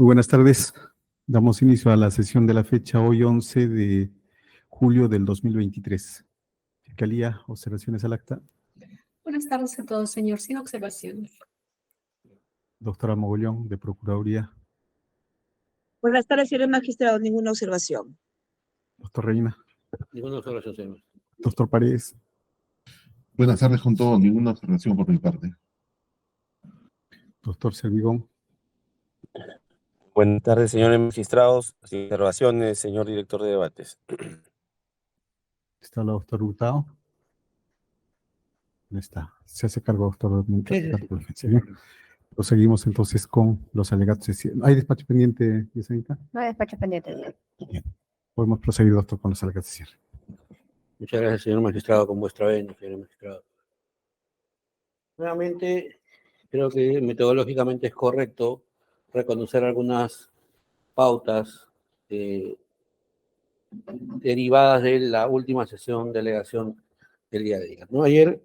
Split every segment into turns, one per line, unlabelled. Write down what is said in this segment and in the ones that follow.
Muy buenas tardes. Damos inicio a la sesión de la fecha hoy 11 de julio del 2023. Fiscalía, observaciones al acta.
Buenas tardes a todos, señor. Sin observaciones.
Doctora Mogollón, de Procuraduría.
Buenas tardes, señor magistrado. Ninguna observación.
Doctor Reina.
Ninguna observación, señor.
Doctor Paredes.
Buenas tardes con todos. Ninguna observación por mi parte.
Doctor Servigón.
Buenas tardes, señores magistrados. Sin observaciones, señor director de debates.
Está la doctora Hurtado. No está. Se hace cargo, doctor.
Sí.
Bien. Proseguimos entonces con los alegatos. ¿Hay despacho pendiente, Yesenita?
No hay despacho pendiente.
Bien. Podemos proseguir, doctor, con los alegatos de cierre.
Muchas gracias, señor magistrado, con vuestra venia, señor magistrado. Nuevamente, creo que metodológicamente es correcto reconocer algunas pautas derivadas de la última sesión de alegación del día de ayer, ¿no? Ayer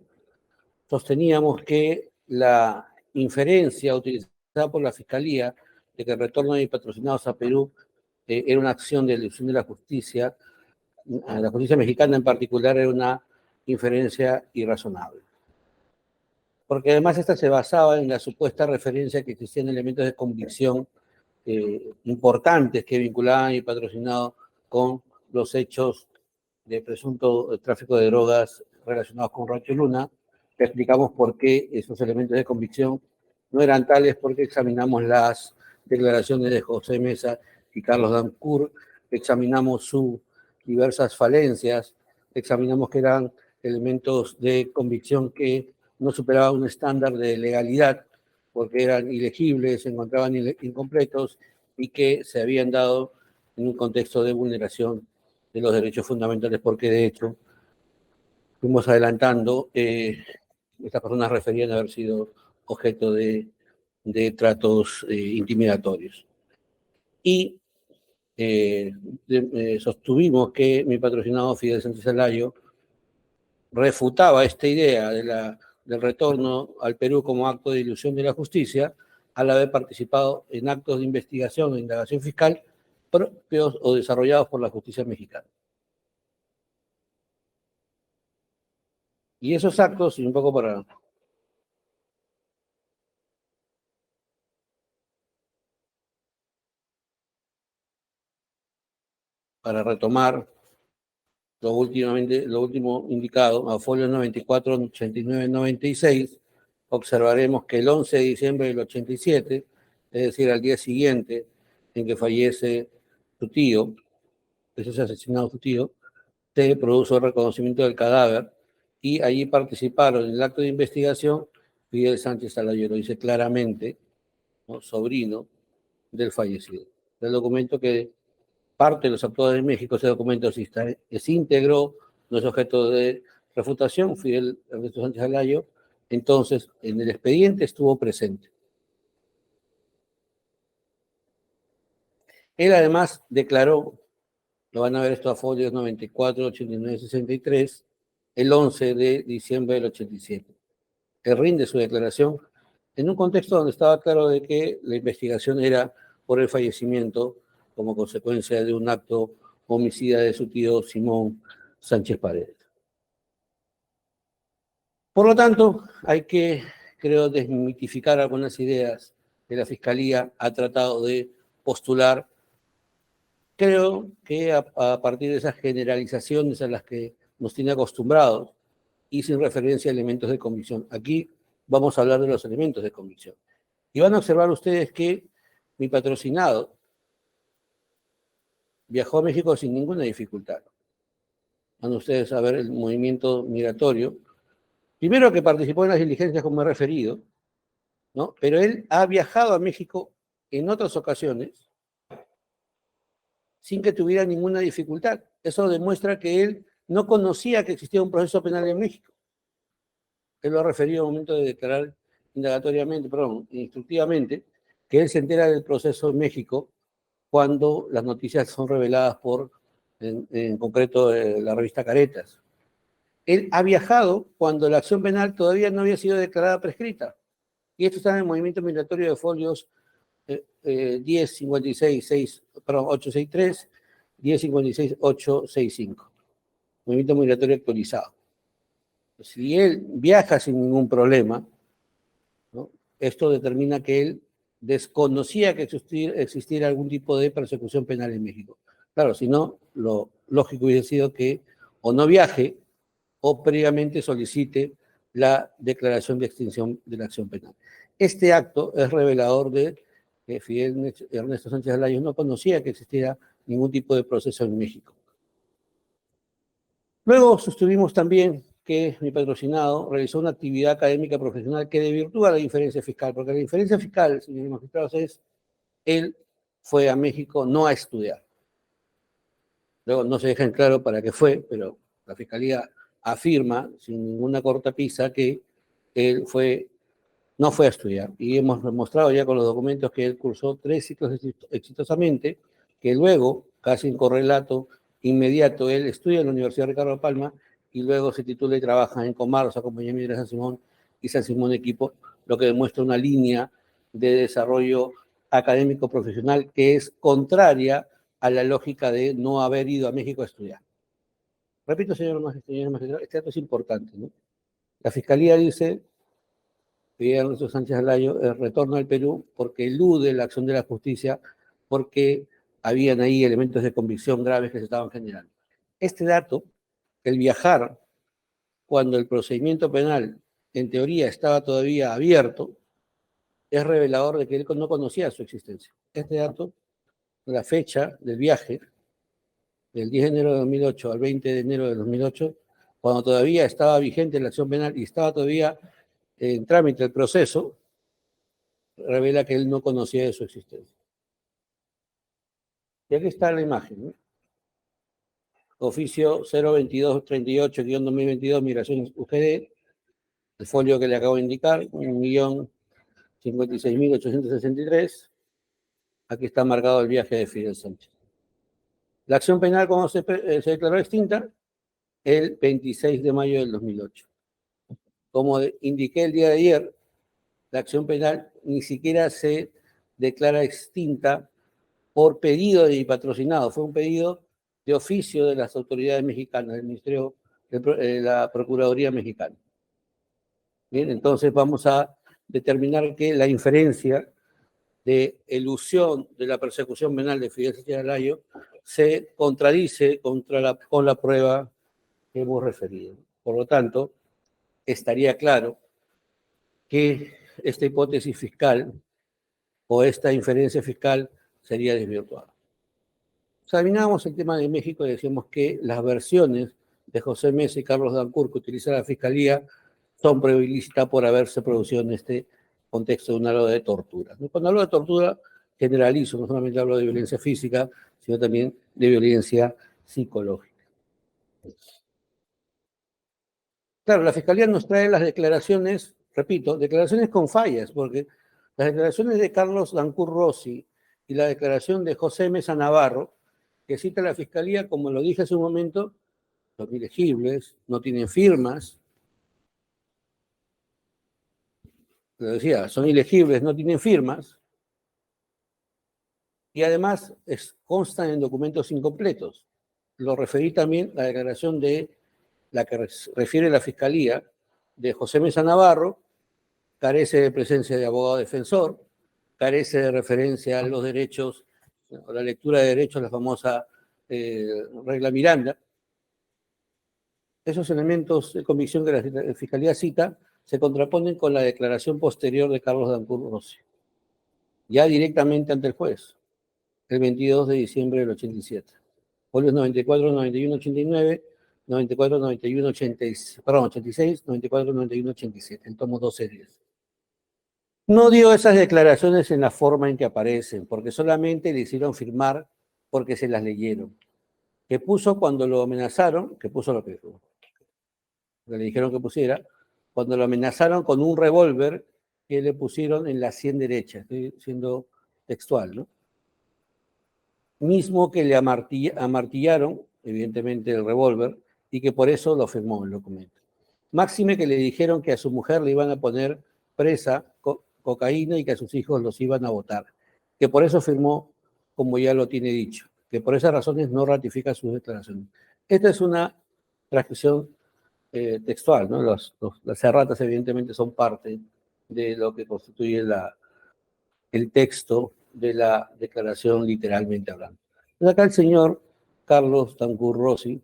sosteníamos que la inferencia utilizada por la Fiscalía de que el retorno de patrocinados a Perú era una acción de elusión de la justicia mexicana en particular, era una inferencia irrazonable. Porque además esta se basaba en la supuesta referencia que existían elementos de convicción importantes que vinculaban y patrocinados con los hechos de presunto tráfico de drogas relacionados con Rancho Luna. Le explicamos por qué esos elementos de convicción no eran tales, porque examinamos las declaraciones de José Mesa y Carlos Dancourt, examinamos sus diversas falencias, examinamos que eran elementos de convicción que no superaban un estándar de legalidad, porque eran ilegibles, se encontraban incompletos y que se habían dado en un contexto de vulneración de los derechos fundamentales, porque de hecho fuimos adelantando, estas personas referían a haber sido objeto de tratos intimidatorios. Y sostuvimos que mi patrocinado Fidel Sánchez Alayo refutaba esta idea del retorno al Perú como acto de ilusión de la justicia, al haber participado en actos de investigación e indagación fiscal propios o desarrollados por la justicia mexicana. Y esos actos, y un poco para retomar lo último indicado, a folios 94, 89, 96, observaremos que el 11 de diciembre del 87, es decir, al día siguiente en que fallece su tío, que es asesinado su tío, se produjo el reconocimiento del cadáver y allí participaron en el acto de investigación Fidel Sánchez Alayo, lo dice claramente, ¿no? Sobrino del fallecido. El documento que parte de los actuales de México, ese documento es íntegro, no es objeto de refutación, Fidel Ernesto Sánchez Alayo, entonces en el expediente estuvo presente. Él además declaró, lo van a ver esto a folios 94, 89, 63, el 11 de diciembre del 87. Él rinde su declaración en un contexto donde estaba claro de que la investigación era por el fallecimiento como consecuencia de un acto homicida de su tío Simón Sánchez Paredes. Por lo tanto, hay que, creo, desmitificar algunas ideas que la Fiscalía ha tratado de postular. Creo que a partir de esas generalizaciones a las que nos tiene acostumbrados y sin referencia a elementos de convicción. Aquí vamos a hablar de los elementos de convicción. Y van a observar ustedes que mi patrocinado viajó a México sin ninguna dificultad. Van ustedes a ver el movimiento migratorio. Primero, que participó en las diligencias como he referido, ¿no? Pero él ha viajado a México en otras ocasiones sin que tuviera ninguna dificultad. Eso demuestra que él no conocía que existía un proceso penal en México. Él lo ha referido al momento de declarar instructivamente, que él se entera del proceso en México cuando las noticias son reveladas por, en concreto, la revista Caretas. Él ha viajado cuando la acción penal todavía no había sido declarada prescrita. Y esto está en el movimiento migratorio de folios 1056-863, 1056-865. Movimiento migratorio actualizado. Si él viaja sin ningún problema, ¿no? Esto determina que él desconocía que existiera algún tipo de persecución penal en México. Claro, si no, lo lógico hubiera sido que o no viaje o previamente solicite la declaración de extinción de la acción penal. Este acto es revelador de que Fidel Ernesto Sánchez Alayos no conocía que existiera ningún tipo de proceso en México. Luego sostuvimos también que mi patrocinado realizó una actividad académica profesional que desvirtúa la diferencia fiscal, porque la diferencia fiscal, señores magistrados, es él fue a México no a estudiar. Luego no se deja en claro para qué fue, pero la Fiscalía afirma, sin ninguna cortapisa, que él no fue a estudiar. Y hemos demostrado ya con los documentos que él cursó 3 ciclos exitosamente, que luego, casi en correlato inmediato, él estudia en la Universidad Ricardo Palma y luego se titula y trabaja en Comarsa, Compañía Minera San Simón y San Simón Equipo, lo que demuestra una línea de desarrollo académico profesional que es contraria a la lógica de no haber ido a México a estudiar. Repito, señor magistrado, este dato es importante, ¿no? La Fiscalía dice, Fidel Ernesto Sánchez Alayo, el retorno al Perú porque elude la acción de la justicia, porque habían ahí elementos de convicción graves que se estaban generando. Este dato, el viajar cuando el procedimiento penal, en teoría, estaba todavía abierto, es revelador de que él no conocía su existencia. Este dato, la fecha del viaje, del 10 de enero de 2008 al 20 de enero de 2008, cuando todavía estaba vigente la acción penal y estaba todavía en trámite el proceso, revela que él no conocía de su existencia. Y aquí está la imagen, ¿no? Oficio 02238-2022, Migraciones UGD, el folio que le acabo de indicar, 1.056.863. Aquí está marcado el viaje de Fidel Sánchez. La acción penal, ¿cómo se declaró extinta? El 26 de mayo del 2008. Como indiqué el día de ayer, la acción penal ni siquiera se declara extinta por pedido de mi patrocinado. Fue un pedido de oficio de las autoridades mexicanas, del Ministerio de la Procuraduría Mexicana. Bien, entonces vamos a determinar que la inferencia de elusión de la persecución penal de Fidel Sánchez Alayo se contradice con la prueba que hemos referido. Por lo tanto, estaría claro que esta hipótesis fiscal o esta inferencia fiscal sería desvirtuada. Examinábamos el tema de México y decíamos que las versiones de José Mesa y Carlos Dancur que utiliza la Fiscalía son prueba ilícita por haberse producido en este contexto de un algo de tortura. Cuando hablo de tortura, generalizo, no solamente hablo de violencia física, sino también de violencia psicológica. Claro, la Fiscalía nos trae las declaraciones, repito, declaraciones con fallas, porque las declaraciones de Carlos Dancur Rossi y la declaración de José Mesa Navarro, que cita la Fiscalía, como lo dije hace un momento, son ilegibles, no tienen firmas. Lo decía, son ilegibles, no tienen firmas. Y además constan en documentos incompletos. Lo referí también a la declaración de la que refiere la Fiscalía de José Mesa Navarro, carece de presencia de abogado defensor, carece de referencia a los derechos, a la lectura de derechos, la famosa regla Miranda. Esos elementos de convicción que la Fiscalía cita se contraponen con la declaración posterior de Carlos Dancur Rossi, ya directamente ante el juez, el 22 de diciembre del 87. Folios 94, 91, 89, 94, 91, 86, 94, 91, 87, el tomo 12-10. No dio esas declaraciones en la forma en que aparecen, porque solamente le hicieron firmar porque se las leyeron. Que puso cuando lo amenazaron, que puso lo que le dijeron que pusiera, cuando lo amenazaron con un revólver que le pusieron en la sien derecha, estoy siendo textual, ¿no? Mismo que le amartillaron, evidentemente, el revólver, y que por eso lo firmó el documento. Máxime que le dijeron que a su mujer le iban a poner presa cocaína y que a sus hijos los iban a botar. que por eso firmó, como ya lo tiene dicho, que por esas razones no ratifica sus declaraciones. Esta es una transcripción textual, ¿no? Las erratas evidentemente son parte de lo que constituye el texto de la declaración literalmente hablando. Entonces acá el señor Carlos Tancur Rossi,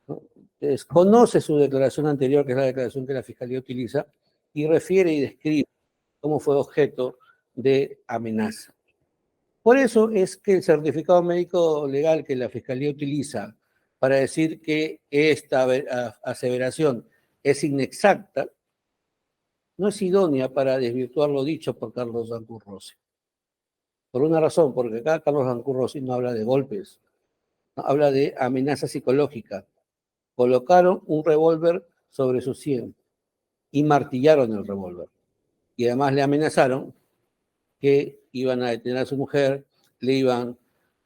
¿no?, desconoce su declaración anterior, que es la declaración que la Fiscalía utiliza, y refiere y describe cómo fue objeto de amenaza. Por eso es que el certificado médico legal que la Fiscalía utiliza para decir que esta aseveración es inexacta, no es idónea para desvirtuar lo dicho por Carlos Tancur Rossi. Por una razón, porque acá Carlos Tancur Rossi no habla de golpes, no, habla de amenaza psicológica. Colocaron un revólver sobre su sien y martillaron el revólver. Y además le amenazaron que iban a detener a su mujer, le iban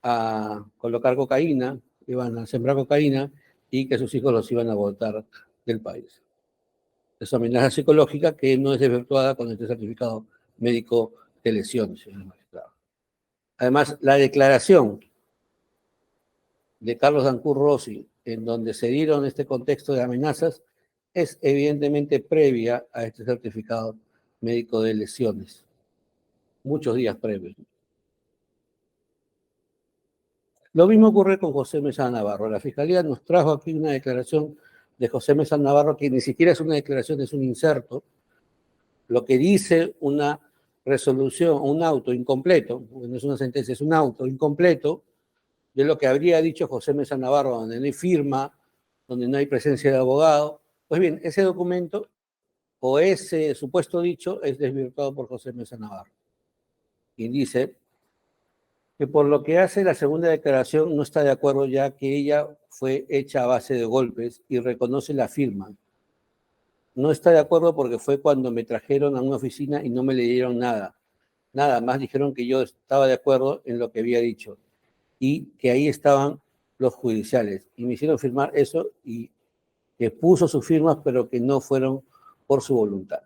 a colocar cocaína, iban a sembrar cocaína y que sus hijos los iban a botar del país. Es amenaza psicológica que no es desvirtuada con este certificado médico de lesiones, señor magistrado. Además, la declaración de Carlos Tancur Rossi, en donde se dieron este contexto de amenazas, es evidentemente previa a este certificado médico de lesiones, muchos días previos. Lo mismo ocurre con José Mesa Navarro. La Fiscalía nos trajo aquí una declaración de José Mesa Navarro, que ni siquiera es una declaración, es un inserto. Lo que dice una resolución, un auto incompleto, porque no es una sentencia, es un auto incompleto, de lo que habría dicho José Mesa Navarro, donde no hay firma, donde no hay presencia de abogado. Pues bien, ese documento o ese supuesto dicho es desvirtuado por José Mesa Navarro. Y dice que por lo que hace la segunda declaración no está de acuerdo, ya que ella fue hecha a base de golpes y reconoce la firma. No está de acuerdo porque fue cuando me trajeron a una oficina y no me leyeron nada. Nada más dijeron que yo estaba de acuerdo en lo que había dicho y que ahí estaban los judiciales. Y me hicieron firmar eso y que puso sus firmas, pero que no fueron por su voluntad.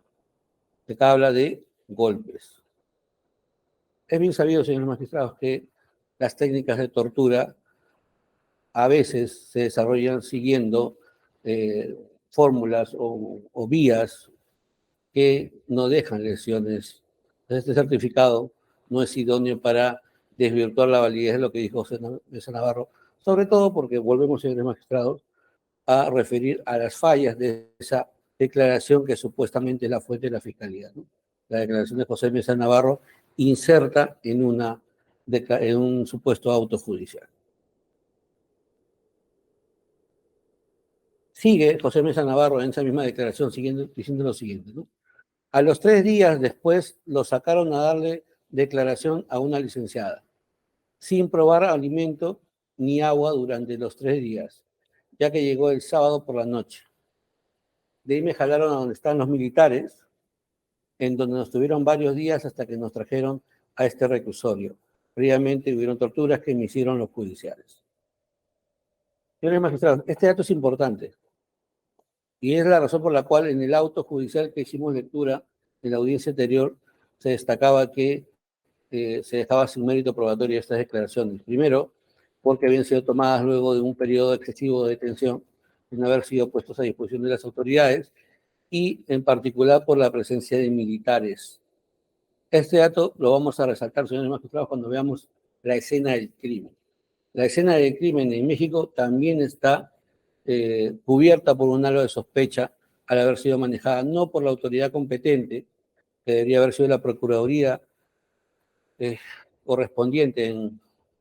Acá habla de golpes. Es bien sabido, señores magistrados, que las técnicas de tortura a veces se desarrollan siguiendo fórmulas o vías que no dejan lesiones. Este certificado no es idóneo para desvirtuar la validez de lo que dijo José Mesa Navarro, sobre todo porque volvemos, señores magistrados, a referir a las fallas de esa declaración que supuestamente es la fuente de la Fiscalía, ¿no? La declaración de José Mesa Navarro inserta en un supuesto auto judicial. Sigue José Mesa Navarro en esa misma declaración diciendo lo siguiente, ¿no? A los 3 días después lo sacaron a darle declaración a una licenciada, sin probar alimento ni agua durante los 3 días, ya que llegó el sábado por la noche. De ahí me jalaron a donde están los militares, en donde nos tuvieron varios días hasta que nos trajeron a este reclusorio. Previamente hubieron torturas que me hicieron los judiciales. Señores magistrados, este dato es importante y es la razón por la cual en el auto judicial que hicimos lectura en la audiencia anterior se destacaba que se dejaba sin mérito probatorio estas declaraciones. Primero, porque habían sido tomadas luego de un periodo excesivo de detención, sin haber sido puestos a disposición de las autoridades, y en particular por la presencia de militares. Este dato lo vamos a resaltar, señores magistrados, cuando veamos la escena del crimen. La escena del crimen en México también está cubierta por un halo de sospecha al haber sido manejada no por la autoridad competente, que debería haber sido la Procuraduría correspondiente en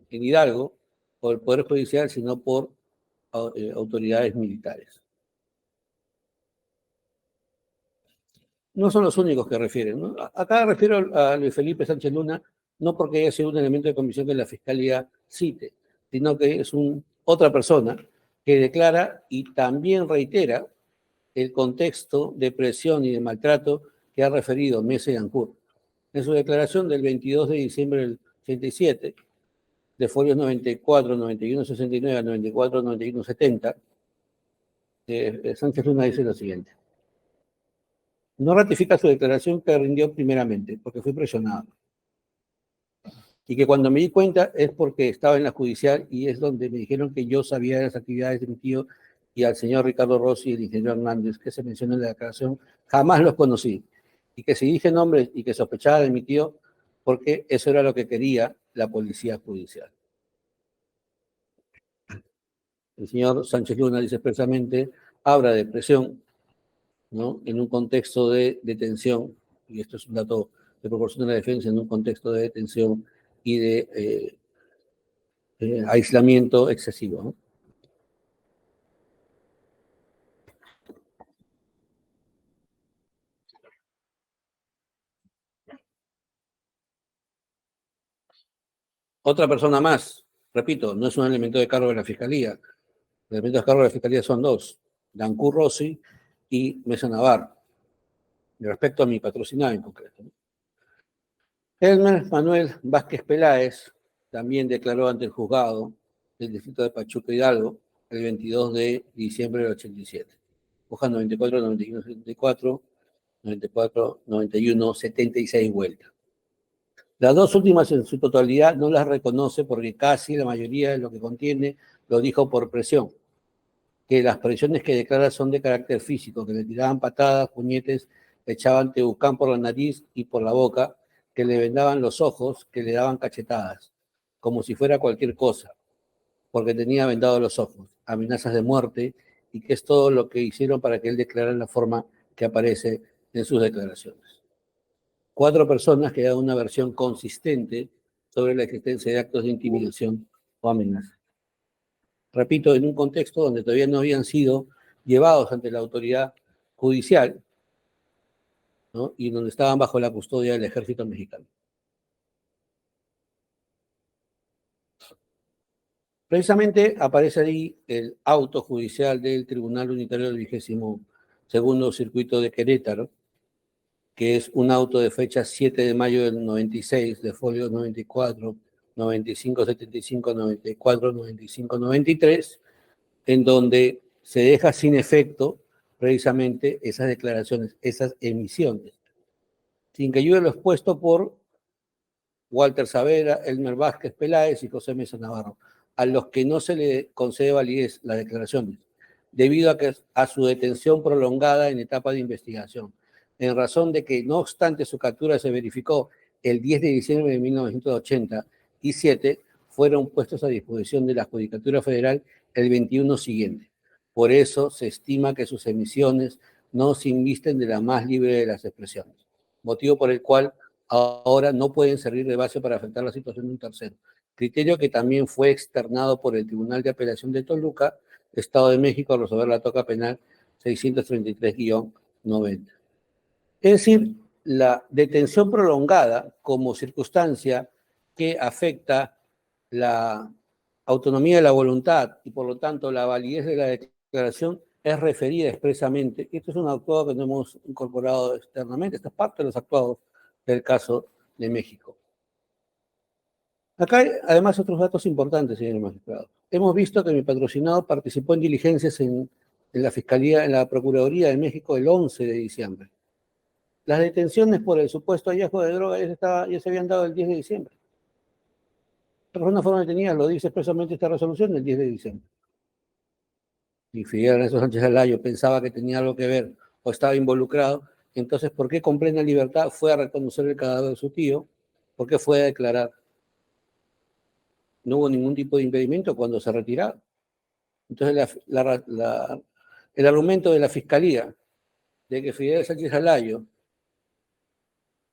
Hidalgo, o el Poder Judicial, sino por autoridades militares. No son los únicos que refieren, ¿no? Acá refiero a Luis Felipe Sánchez Luna, no porque haya sido un elemento de comisión que la Fiscalía cite, sino que es otra persona que declara y también reitera el contexto de presión y de maltrato que ha referido Mesa y Tancur. En su declaración del 22 de diciembre del 87, de folios 94, 91, 69, 94, 91, 70, Sánchez Luna dice lo siguiente. No ratifica su declaración que rindió primeramente, porque fue presionado. y que cuando me di cuenta es porque estaba en la judicial y es donde me dijeron que yo sabía de las actividades de mi tío y al señor Ricardo Rossi y el ingeniero Hernández, que se menciona en la declaración, jamás los conocí. Y que si dije nombres y que sospechaba de mi tío, porque eso era lo que quería la policía judicial. El señor Sánchez Luna dice expresamente, habla de presión, ¿no? En un contexto de detención, y esto es un dato que proporciona la defensa, en un contexto de detención y de aislamiento excesivo, ¿no? Otra persona más, repito, no es un elemento de cargo de la Fiscalía. Los elementos de cargo de la Fiscalía son dos, Dancú Rossi y Mesa Navarro, respecto a mi patrocinado en concreto, ¿no? Elmer Manuel Vázquez Peláez también declaró ante el juzgado del distrito de Pachuca Hidalgo el 22 de diciembre del 87. Hoja 94, 91, 74, 94, 91, 76 vueltas. Las dos últimas en su totalidad no las reconoce porque casi la mayoría de lo que contiene lo dijo por presión, que las presiones que declara son de carácter físico, que le tiraban patadas, puñetes, le echaban tebucán por la nariz y por la boca, que le vendaban los ojos, que le daban cachetadas, como si fuera cualquier cosa, porque tenía vendados los ojos, amenazas de muerte, y que es todo lo que hicieron para que él declarara en la forma que aparece en sus declaraciones. 4 personas que dan una versión consistente sobre la existencia de actos de intimidación o amenaza. Repito, en un contexto donde todavía no habían sido llevados ante la autoridad judicial, ¿no? Y donde estaban bajo la custodia del ejército mexicano. Precisamente aparece ahí el auto judicial del Tribunal Unitario del 22º Circuito de Querétaro, que es un auto de fecha 7 de mayo del 96, de folio 94, 95, 75, 94, 95, 93, en donde se deja sin efecto precisamente esas declaraciones, esas emisiones, sin que ayude lo expuesto por Walter Savera, Elmer Vázquez Peláez y José Mesa Navarro, a los que no se le concede validez las declaraciones, debido a su detención prolongada en etapa de investigación, en razón de que, no obstante su captura se verificó el 10 de diciembre de 1987, fueron puestos a disposición de la Judicatura Federal el 21 siguiente. Por eso se estima que sus emisiones no se invisten de la más libre de las expresiones, motivo por el cual ahora no pueden servir de base para afectar la situación de un tercero. Criterio que también fue externado por el Tribunal de Apelación de Toluca, Estado de México, al resolver la toca penal 633-90. Es decir, la detención prolongada como circunstancia que afecta la autonomía de la voluntad y por lo tanto la validez de la declaración es referida expresamente. Esto es un actuado que no hemos incorporado externamente, esta es parte de los actuados del caso de México. Acá hay además otros datos importantes, señor magistrado. Hemos visto que mi patrocinado participó en diligencias en la Fiscalía, en la Procuraduría de México el 11 de diciembre. Las detenciones por el supuesto hallazgo de droga ya se habían dado el 10 de diciembre. La persona fue detenida, lo dice expresamente esta resolución, el 10 de diciembre. Y Fidel Ernesto Sánchez Alayo pensaba que tenía algo que ver o estaba involucrado, entonces, ¿por qué con plena libertad fue a reconocer el cadáver de su tío? ¿Por qué fue a declarar? No hubo ningún tipo de impedimento cuando se retiraron. Entonces, el argumento de la Fiscalía de que Fidel Sánchez Alayo,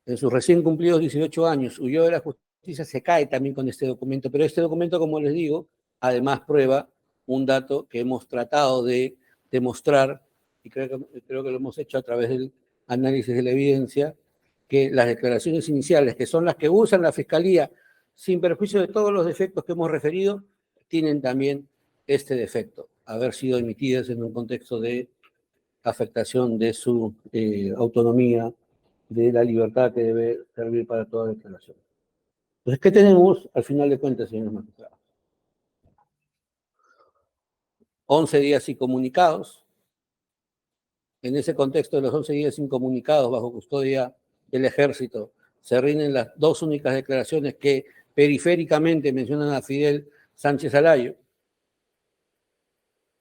en sus recién cumplidos 18 años, huyó de la justicia, se cae también con este documento. Pero este documento, como les digo, además prueba un dato que hemos tratado de demostrar, y creo que lo hemos hecho a través del análisis de la evidencia, que las declaraciones iniciales, que son las que usan la Fiscalía, sin perjuicio de todos los defectos que hemos referido, tienen también este defecto, haber sido emitidas en un contexto de afectación de su autonomía, de la libertad que debe servir para toda declaración. Entonces, ¿qué tenemos al final de cuentas, señores magistrados? 11 días incomunicados. En ese contexto de los 11 días incomunicados bajo custodia del ejército, se rinden las dos únicas declaraciones que periféricamente mencionan a Fidel Sánchez Alayo,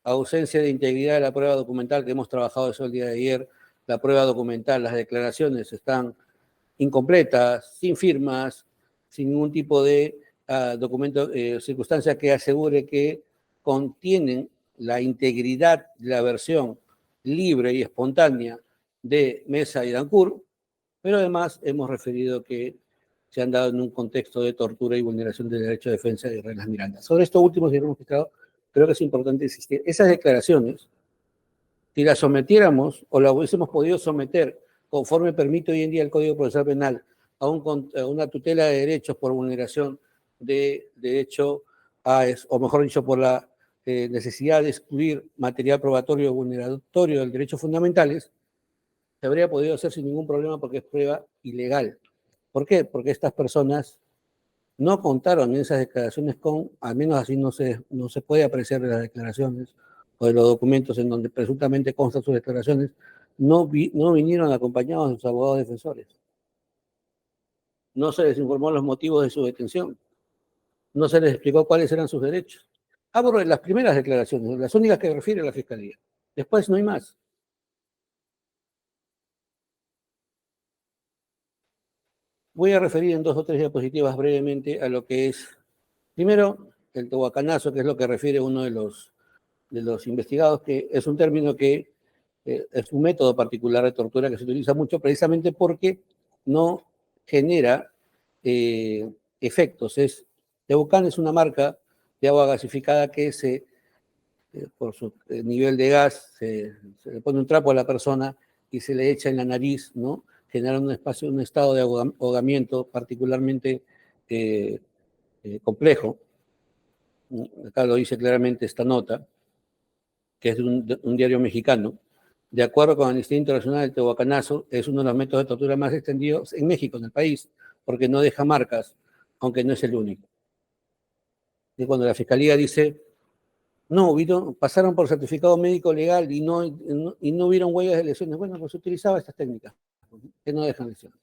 ausencia de integridad de la prueba documental, que hemos trabajado eso el día de ayer, la prueba documental, las declaraciones están incompletas, sin firmas, sin ningún tipo de documento, circunstancia que asegure que contienen la integridad de la versión libre y espontánea de Mesa y Dancur, pero además hemos referido que se han dado en un contexto de tortura y vulneración del derecho de defensa de Reglas Miranda. Sobre esto último, señor magistrado, creo que es importante insistir. Esas declaraciones, si las sometiéramos o las hubiésemos podido someter conforme permite hoy en día el Código Procesal Penal a una tutela de derechos por vulneración de derecho o mejor dicho, por la necesidad de excluir material probatorio o vulneratorio de derechos fundamentales, se habría podido hacer sin ningún problema porque es prueba ilegal. ¿Por qué? Porque estas personas no contaron en esas declaraciones con, al menos así no se puede apreciar de las declaraciones o de los documentos en donde presuntamente constan sus declaraciones, no vinieron acompañados de sus abogados defensores. No se les informó los motivos de su detención. No se les explicó cuáles eran sus derechos. Hablo de las primeras declaraciones, las únicas que refiere la Fiscalía. Después no hay más. Voy a referir en 2 o 3 diapositivas brevemente a lo que es, primero, el tehuacanazo, que es lo que refiere uno de los investigados, que es un término que es un método particular de tortura que se utiliza mucho precisamente porque no genera efectos. Tehuacán es una marca de agua gasificada que por su nivel de gas, se le pone un trapo a la persona y se le echa en la nariz, ¿no? Generando un estado de ahogamiento particularmente complejo. Acá lo dice claramente esta nota, que es de un diario mexicano. De acuerdo con Amnistía Internacional, el tehuacanazo es uno de los métodos de tortura más extendidos en México, en el país, porque no deja marcas, aunque no es el único. Y cuando la Fiscalía dice, no, pasaron por certificado médico legal y no hubieron huellas de lesiones, bueno, pues se utilizaba estas técnicas, que no dejan lesiones.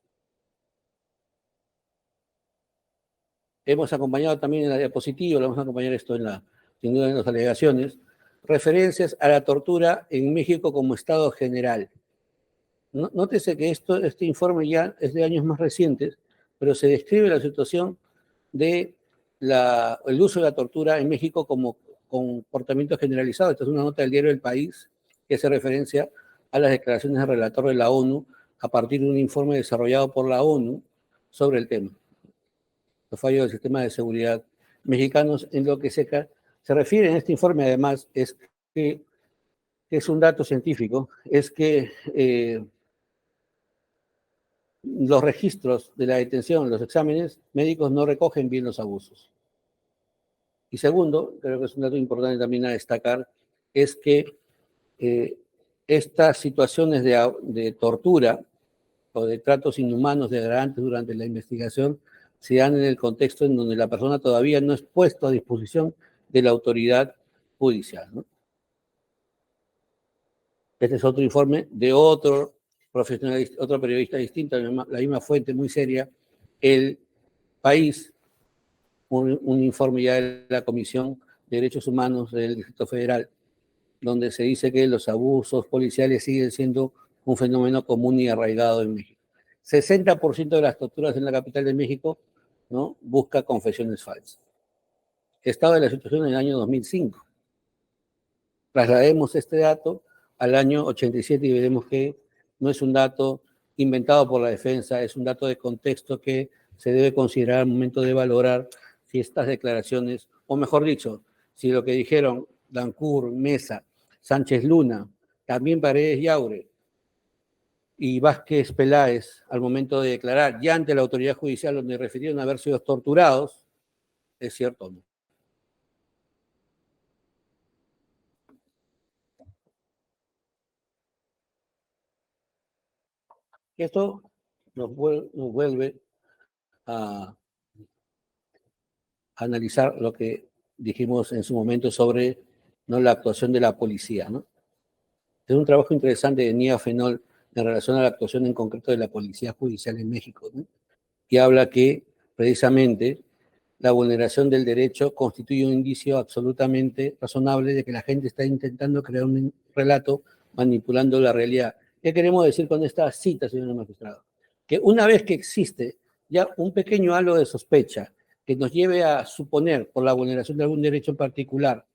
Hemos acompañado también en la diapositiva, lo vamos a acompañar esto sin duda en las alegaciones, referencias a la tortura en México como estado general. Nótese que este informe ya es de años más recientes, pero se describe la situación de el uso de la tortura en México como comportamiento generalizado. Esta es una nota del diario El País que hace referencia a las declaraciones del relator de la ONU a partir de un informe desarrollado por la ONU sobre el tema. Los fallos del sistema de seguridad mexicanos. En lo que se refiere en este informe, además, es que es un dato científico, es que los registros de la detención, los exámenes médicos no recogen bien los abusos. Y segundo, creo que es un dato importante también a destacar, es que estas situaciones de tortura o de tratos inhumanos, degradantes durante la investigación, se dan en el contexto en donde la persona todavía no es puesta a disposición de la autoridad judicial, ¿no? Este es otro informe de otro periodista distinto, la misma fuente muy seria, El País, un informe ya de la Comisión de Derechos Humanos del Distrito Federal, donde se dice que los abusos policiales siguen siendo un fenómeno común y arraigado en México. 60% de las torturas en la capital de México, ¿no?, busca confesiones falsas. Estado de la situación en el año 2005. Traslademos este dato al año 87 y veremos que no es un dato inventado por la defensa, es un dato de contexto que se debe considerar al momento de valorar si estas declaraciones, o mejor dicho, si lo que dijeron Dancur, Mesa, Sánchez Luna, también Paredes Yaure y Vázquez Peláez, al momento de declarar ya ante la autoridad judicial donde refirieron haber sido torturados, es cierto o no. Esto nos vuelve a analizar lo que dijimos en su momento sobre, ¿no?, la actuación de la policía, ¿no? Es un trabajo interesante de Nia Fenol en relación a la actuación en concreto de la Policía Judicial en México, ¿no? Y habla que precisamente la vulneración del derecho constituye un indicio absolutamente razonable de que la gente está intentando crear un relato manipulando la realidad. ¿Qué queremos decir con esta cita, señor magistrado? Que una vez que existe ya un pequeño halo de sospecha que nos lleve a suponer, por la vulneración de algún derecho en particular,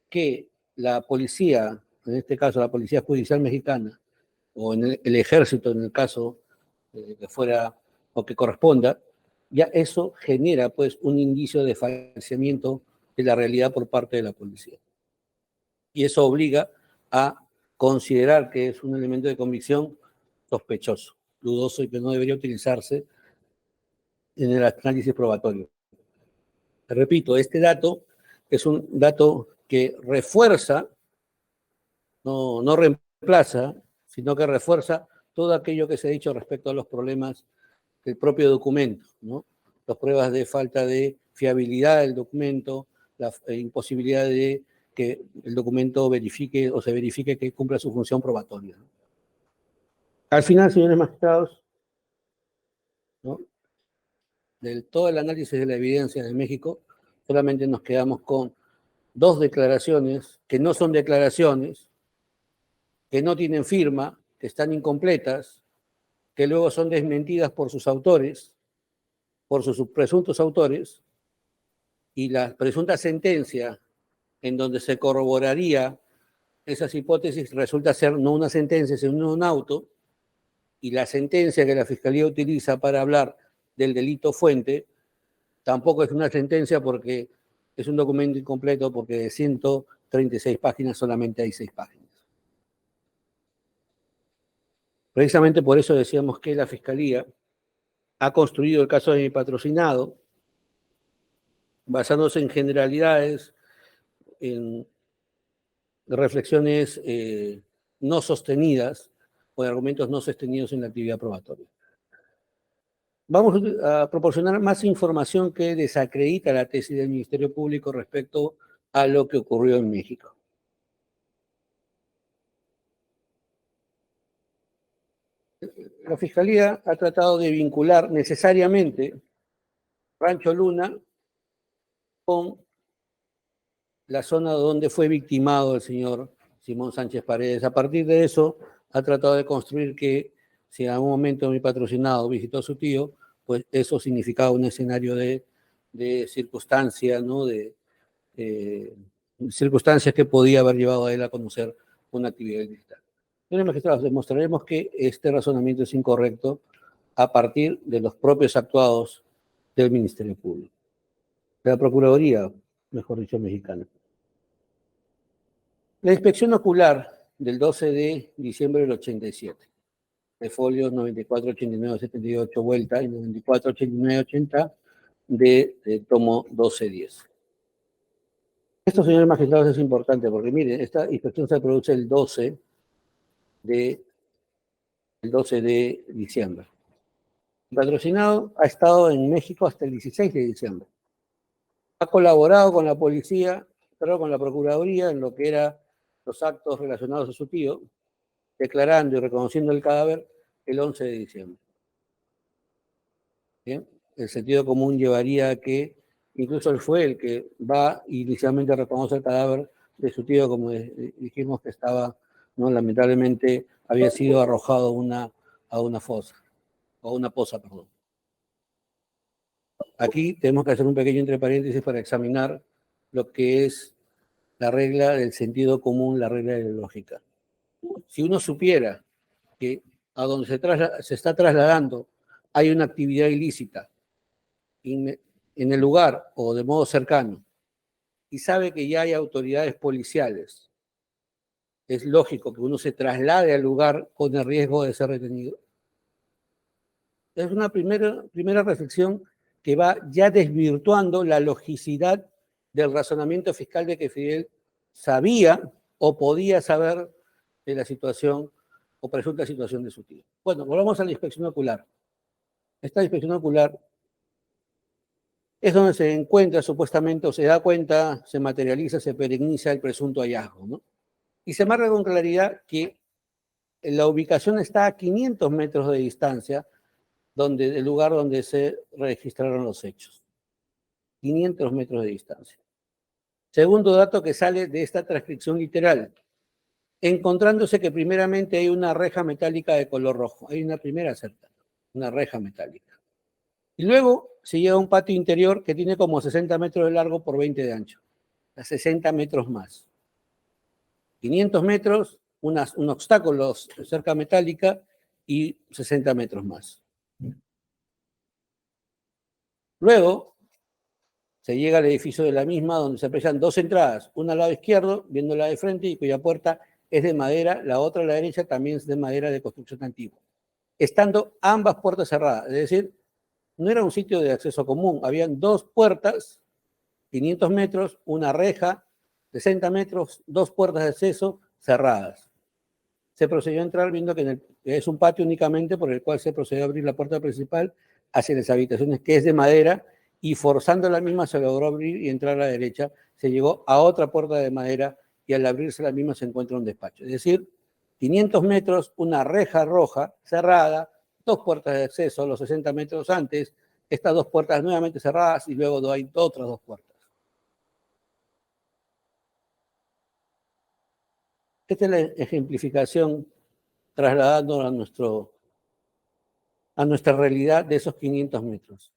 que la policía, en este caso la Policía Judicial Mexicana, o en el ejército, en el caso que fuera o que corresponda, ya eso genera pues un indicio de falseamiento de la realidad por parte de la policía. Y eso obliga a considerar que es un elemento de convicción sospechoso, dudoso y que no debería utilizarse en el análisis probatorio. Repito, este dato es un dato que refuerza, no reemplaza, sino que refuerza todo aquello que se ha dicho respecto a los problemas del propio documento, ¿no? Las pruebas de falta de fiabilidad del documento, la imposibilidad de que el documento verifique o se verifique que cumpla su función probatoria, ¿no? Al final, señores magistrados, ¿no?, de todo el análisis de la evidencia de México, solamente nos quedamos con dos declaraciones que no son declaraciones, que no tienen firma, que están incompletas, que luego son desmentidas por sus autores, por sus presuntos autores, y la presunta sentencia en donde se corroboraría esas hipótesis resulta ser no una sentencia, sino un auto, y la sentencia que la Fiscalía utiliza para hablar del delito fuente tampoco es una sentencia porque es un documento incompleto, porque de 136 páginas solamente hay 6 páginas. Precisamente por eso decíamos que la Fiscalía ha construido el caso de mi patrocinado basándose en generalidades, en reflexiones no sostenidas o en argumentos no sostenidos en la actividad probatoria. Vamos a proporcionar más información que desacredita la tesis del Ministerio Público respecto a lo que ocurrió en México. La Fiscalía ha tratado de vincular necesariamente Rancho Luna con la zona donde fue victimado el señor Simón Sánchez Paredes. A partir de eso, ha tratado de construir que si en algún momento mi patrocinado visitó a su tío, pues eso significaba un escenario de circunstancia, ¿no?, de circunstancias que podía haber llevado a él a conocer una actividad ilícita. Señores magistrados, demostraremos que este razonamiento es incorrecto a partir de los propios actuados del Ministerio Público, de la Procuraduría, mejor dicho, mexicana. La inspección ocular del 12 de diciembre del 87, de folios 94, 89, 78 vuelta y 94, 89, 80 de tomo 1210. Esto, señores magistrados, es importante porque, miren, esta inspección se produce el 12 de diciembre. El patrocinado ha estado en México hasta el 16 de diciembre. Ha colaborado con la policía, pero con la Procuraduría en lo que eran los actos relacionados a su tío, declarando y reconociendo el cadáver el 11 de diciembre. ¿Bien? El sentido común llevaría a que incluso él fue el que va inicialmente a reconocer el cadáver de su tío, como dijimos que estaba, ¿no?, lamentablemente había sido arrojado a una fosa, o a una poza, perdón. Aquí tenemos que hacer un pequeño entre paréntesis para examinar lo que es la regla del sentido común, la regla de la lógica. Si uno supiera que a donde se está trasladando hay una actividad ilícita en el lugar o de modo cercano, y sabe que ya hay autoridades policiales, es lógico que uno se traslade al lugar con el riesgo de ser retenido. Es una primera reflexión que va ya desvirtuando la logicidad del razonamiento fiscal de que Fidel sabía o podía saber de la situación o presunta situación de su tío. Bueno, volvamos a la inspección ocular. Esta inspección ocular es donde se encuentra supuestamente, o se da cuenta, se materializa, se perigniza el presunto hallazgo, ¿no? Y se marca con claridad que la ubicación está a 500 metros de distancia del lugar donde se registraron los hechos. 500 metros de distancia. Segundo dato que sale de esta transcripción literal, encontrándose que primeramente hay una reja metálica de color rojo. Hay una primera cerca, una reja metálica. Y luego se llega a un patio interior que tiene como 60 metros de largo por 20 de ancho. A 60 metros más. 500 metros, un obstáculo, cerca metálica, y 60 metros más. Luego se llega al edificio de la misma, donde se aprecian dos entradas, una al lado izquierdo, viéndola de frente, y cuya puerta es de madera, la otra a la derecha también es de madera de construcción antigua. Estando ambas puertas cerradas, es decir, no era un sitio de acceso común, habían dos puertas, 500 metros, una reja, 60 metros, dos puertas de acceso cerradas. Se procedió a entrar viendo que es un patio únicamente por el cual se procedió a abrir la puerta principal hacia las habitaciones, que es de madera, y forzando la misma se logró abrir y entrar a la derecha. Se llegó a otra puerta de madera y al abrirse la misma se encuentra un despacho. Es decir, 500 metros, una reja roja cerrada, dos puertas de acceso, los 60 metros antes, estas dos puertas nuevamente cerradas y luego hay otras dos puertas. Esta es la ejemplificación trasladando a nuestra realidad de esos 500 metros.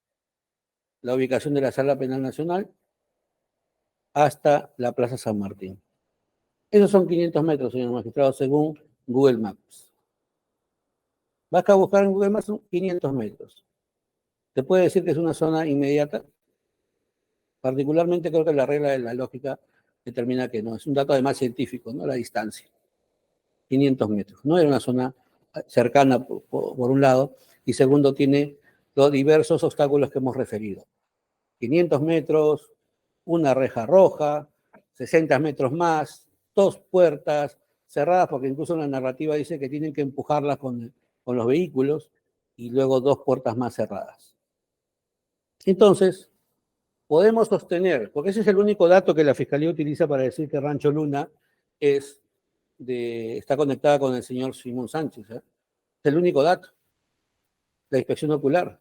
La ubicación de la Sala Penal Nacional hasta la Plaza San Martín. Esos son 500 metros, señor magistrado, según Google Maps. Basta buscar en Google Maps 500 metros. ¿Te puede decir que es una zona inmediata? Particularmente creo que la regla de la lógica determina que no. Es un dato además científico, ¿no? La distancia. 500 metros. No era una zona cercana por un lado, y segundo tiene los diversos obstáculos que hemos referido. 500 metros, una reja roja, 60 metros más, dos puertas cerradas, porque incluso la narrativa dice que tienen que empujarlas con los vehículos, y luego dos puertas más cerradas. Entonces, podemos sostener, porque ese es el único dato que la Fiscalía utiliza para decir que Rancho Luna está conectada con el señor Simón Sánchez. Es el único dato. La inspección ocular,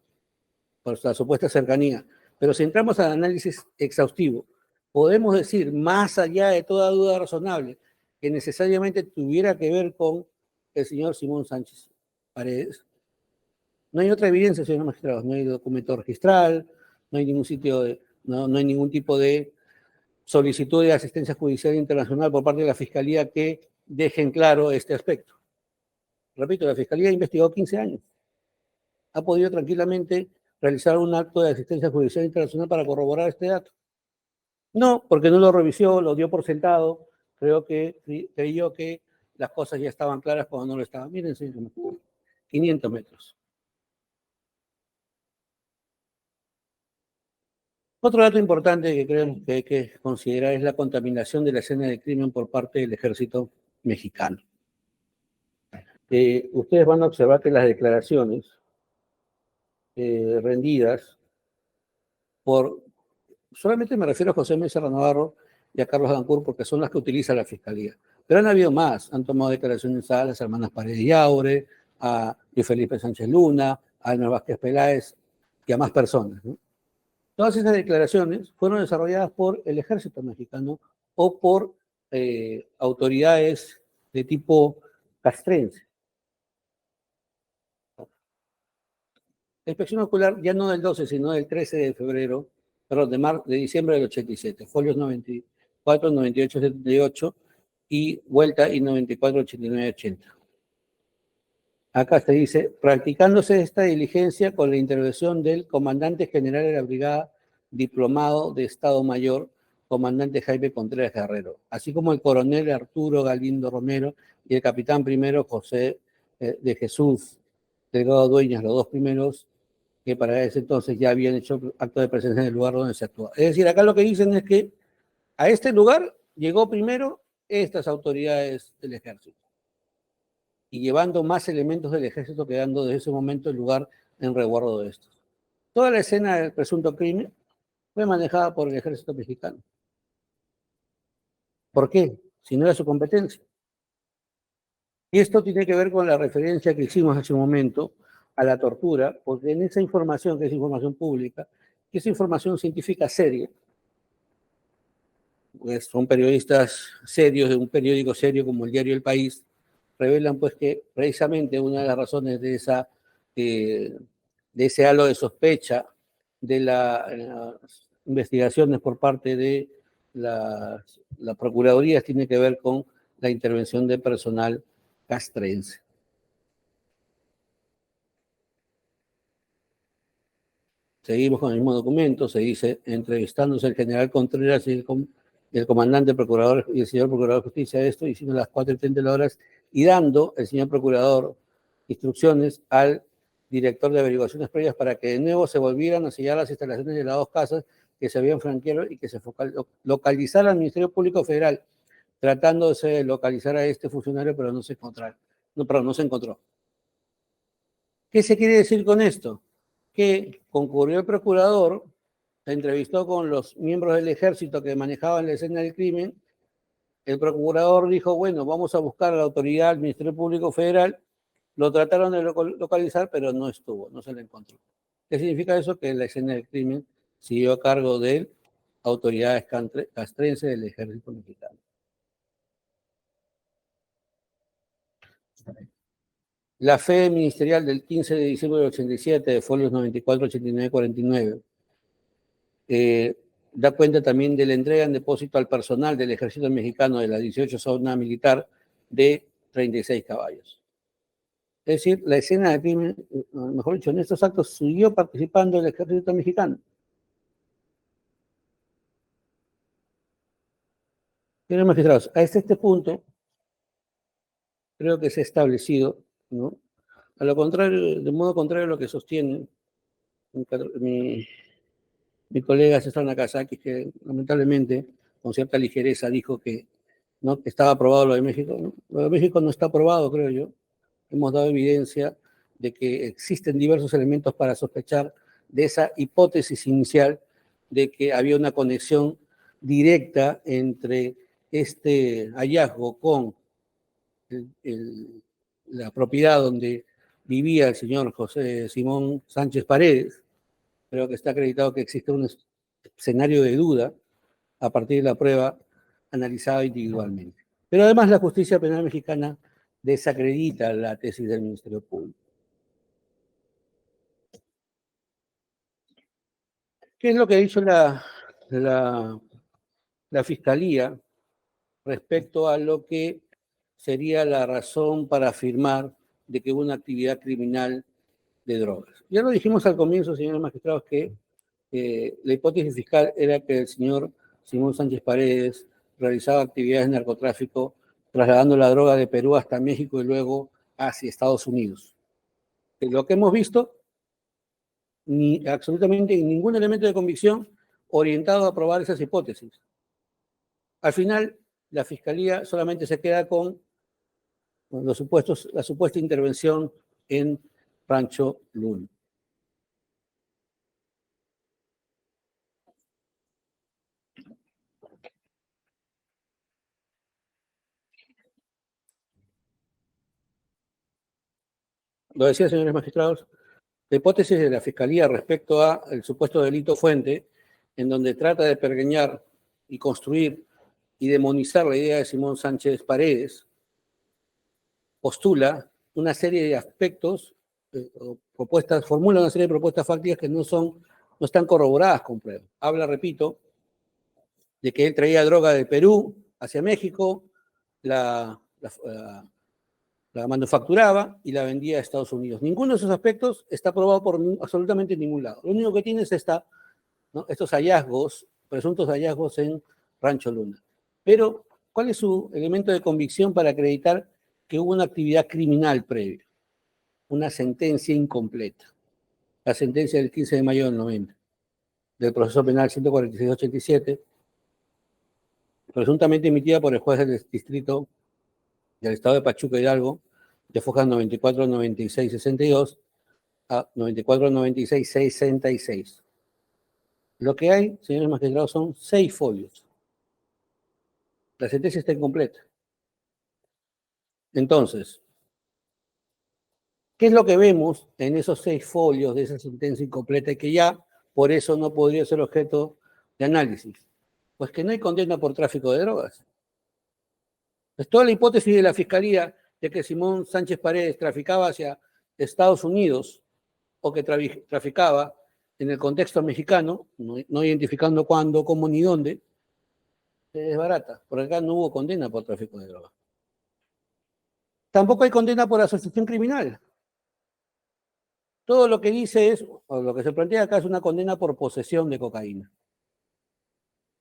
por la supuesta cercanía. Pero si entramos al análisis exhaustivo, podemos decir, más allá de toda duda razonable, que necesariamente tuviera que ver con el señor Simón Sánchez Paredes. No hay otra evidencia, señor magistrado. No hay documento registral, no hay ningún no hay ningún tipo de solicitud de asistencia judicial internacional por parte de la Fiscalía que dejen claro este aspecto. Repito, la Fiscalía ha investigado 15 años. Ha podido tranquilamente realizar un acto de asistencia judicial internacional para corroborar este dato. No, porque no lo revisó, lo dio por sentado, creyó que las cosas ya estaban claras cuando no lo estaban. Miren, señor, 500 metros. Otro dato importante que creemos que hay que considerar es la contaminación de la escena de crimen por parte del ejército mexicano. Ustedes van a observar que las declaraciones rendidas solamente me refiero a José Mesa Navarro y a Carlos Dancur porque son las que utiliza la Fiscalía. Pero han habido más, han tomado declaraciones a las hermanas Paredes y Aure, a Luis Felipe Sánchez Luna, a Elmer Vázquez Peláez y a más personas, ¿no? Todas esas declaraciones fueron desarrolladas por el ejército mexicano o por autoridades de tipo castrense. La inspección ocular ya no del 12, sino del 13 de febrero, perdón, de diciembre del 87, folios 94, 98, 78 y vuelta y 94, 89, 80. Acá se dice, practicándose esta diligencia con la intervención del comandante general de la brigada diplomado de Estado Mayor, comandante Jaime Contreras Guerrero, así como el coronel Arturo Galindo Romero y el capitán primero José de Jesús Delgado Dueñas, los dos primeros, que para ese entonces ya habían hecho acto de presencia en el lugar donde se actúa. Es decir, acá lo que dicen es que a este lugar llegó primero estas autoridades del ejército, y llevando más elementos del ejército, quedando desde ese momento el lugar en resguardo de estos. Toda la escena del presunto crimen fue manejada por el ejército mexicano. ¿Por qué? Si no era su competencia. Y esto tiene que ver con la referencia que hicimos hace un momento a la tortura, porque en esa información, que es información pública, que es información científica seria, pues son periodistas serios de un periódico serio como el diario El País, revelan pues que precisamente una de las razones de ese halo de sospecha de las investigaciones por parte de la Procuraduría tiene que ver con la intervención de personal castrense. Seguimos con el mismo documento, se dice, entrevistándose el general Contreras y el comandante procurador y el señor procurador de justicia esto, hicieron las 4:30 horas, y dando el señor procurador instrucciones al director de averiguaciones previas para que de nuevo se volvieran a sellar las instalaciones de las dos casas que se habían franqueado y que se localizara al Ministerio Público Federal, tratándose de localizar a este funcionario, pero no se encontró. ¿Qué se quiere decir con esto? Que concurrió el procurador, se entrevistó con los miembros del ejército que manejaban la escena del crimen. El procurador dijo, bueno, vamos a buscar a la autoridad, al Ministerio Público Federal. Lo trataron de localizar, pero no estuvo, no se le encontró. ¿Qué significa eso? Que la escena del crimen siguió a cargo de autoridades castrenses del ejército mexicano. La fe ministerial del 15 de diciembre del 87, de folios 94, 89, 49, da cuenta también de la entrega en depósito al personal del ejército mexicano de la 18 zona militar de 36 caballos. Es decir, la escena del crimen, mejor dicho, en estos actos siguió participando el ejército mexicano. Señores magistrados, hasta este punto, creo que se ha establecido, ¿no? A lo contrario, de modo contrario a lo que sostiene mi colega César Nakazaki, que lamentablemente, con cierta ligereza, dijo que no estaba aprobado lo de México. ¿No? Lo de México no está aprobado, creo yo. Hemos dado evidencia de que existen diversos elementos para sospechar de esa hipótesis inicial de que había una conexión directa entre este hallazgo con la propiedad donde vivía el señor José Simón Sánchez Paredes. Creo que está acreditado que existe un escenario de duda a partir de la prueba analizada individualmente. Pero además la justicia penal mexicana desacredita la tesis del Ministerio Público. ¿Qué es lo que ha dicho la Fiscalía respecto a lo que sería la razón para afirmar de que hubo una actividad criminal de drogas? Ya lo dijimos al comienzo, señores magistrados, que la hipótesis fiscal era que el señor Simón Sánchez Paredes realizaba actividades de narcotráfico trasladando la droga de Perú hasta México y luego hacia Estados Unidos. Lo que hemos visto, absolutamente ningún elemento de convicción orientado a probar esas hipótesis. Al final, la Fiscalía solamente se queda con la supuesta intervención en Rancho Luna. Lo decía, señores magistrados, la hipótesis de la Fiscalía respecto al supuesto delito fuente, en donde trata de pergeñar y construir y demonizar la idea de Simón Sánchez Paredes, postula una serie de aspectos, formula una serie de propuestas fácticas que no están corroboradas con pruebas. Habla, repito, de que él traía droga de Perú hacia México, la manufacturaba y la vendía a Estados Unidos. Ninguno de esos aspectos está probado por absolutamente ningún lado. Lo único que tiene es estos hallazgos, presuntos hallazgos en Rancho Luna. Pero, ¿cuál es su elemento de convicción para acreditar que hubo una actividad criminal previa? Una sentencia incompleta. La sentencia del 15 de mayo del 90, del proceso penal 146-87, presuntamente emitida por el juez del distrito del estado de Pachuca Hidalgo, de fojas 94, 96, 62 a 94, 96, 66. Lo que hay, señores magistrados, son 6 folios. La sentencia está incompleta. Entonces, ¿qué es lo que vemos en esos 6 folios de esa sentencia incompleta y que ya por eso no podría ser objeto de análisis. Pues que no hay condena por tráfico de drogas. Pues toda la hipótesis de la Fiscalía de que Simón Sánchez Paredes traficaba hacia Estados Unidos o que traficaba en el contexto mexicano, no identificando cuándo, cómo ni dónde, se desbarata, porque acá no hubo condena por tráfico de drogas. Tampoco hay condena por asociación criminal. Todo lo que dice es, o lo que se plantea acá es una condena por posesión de cocaína,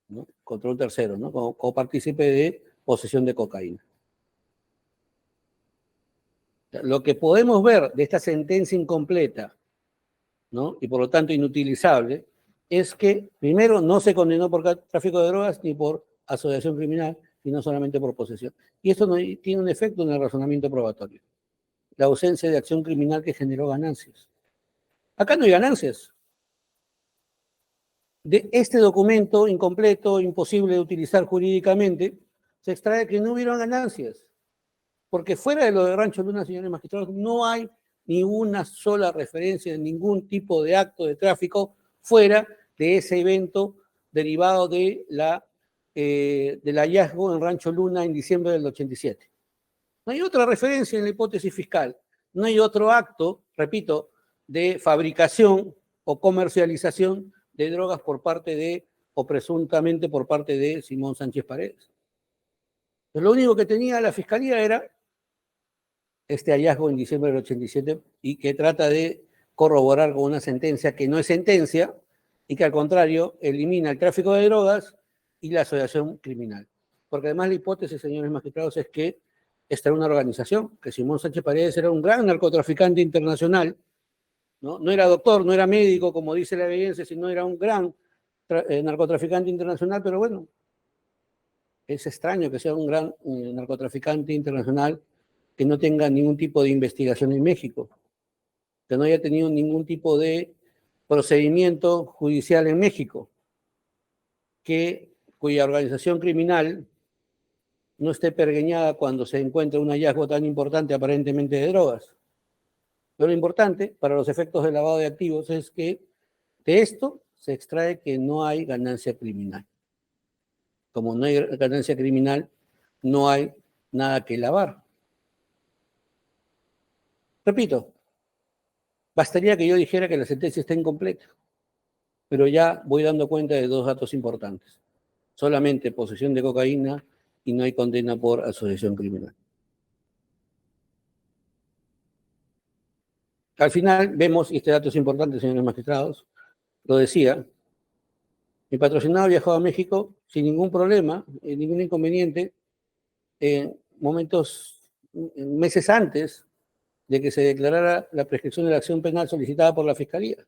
¿no? Contra un tercero, ¿no? Como partícipe de posesión de cocaína. Lo que podemos ver de esta sentencia incompleta, ¿no? Y por lo tanto inutilizable, es que primero no se condenó por tráfico de drogas ni por asociación criminal, sino solamente por posesión. Y esto no tiene un efecto en el razonamiento probatorio. La ausencia de acción criminal que generó ganancias. Acá no hay ganancias. De este documento incompleto, imposible de utilizar jurídicamente, se extrae que no hubieron ganancias. Porque fuera de lo de Rancho Luna, señores magistrados, no hay ni una sola referencia de ningún tipo de acto de tráfico fuera de ese evento derivado de del hallazgo en Rancho Luna en diciembre del 87. No hay otra referencia en la hipótesis fiscal. No hay otro acto, repito, de fabricación o comercialización de drogas por parte de, o presuntamente por parte de Simón Sánchez Paredes. Pues lo único que tenía la Fiscalía era este hallazgo en diciembre del 87 y que trata de corroborar con una sentencia que no es sentencia y que al contrario elimina el tráfico de drogas y la asociación criminal. Porque además la hipótesis, señores magistrados, es que esta era una organización, que Simón Sánchez Paredes era un gran narcotraficante internacional, ¿no? No era doctor, no era médico, como dice la evidencia, sino era un gran narcotraficante internacional, pero bueno, es extraño que sea un gran narcotraficante internacional que no tenga ningún tipo de investigación en México, que no haya tenido ningún tipo de procedimiento judicial en México, cuya organización criminal no esté pergeñada cuando se encuentra un hallazgo tan importante aparentemente de drogas. Pero lo importante para los efectos del lavado de activos es que de esto se extrae que no hay ganancia criminal. Como no hay ganancia criminal, no hay nada que lavar. Repito, bastaría que yo dijera que la sentencia está incompleta, pero ya voy dando cuenta de dos datos importantes. Solamente posesión de cocaína y no hay condena por asociación criminal. Al final vemos, y este dato es importante, señores magistrados, lo decía, mi patrocinado viajó a México sin ningún problema, ningún inconveniente, en meses antes de que se declarara la prescripción de la acción penal solicitada por la Fiscalía.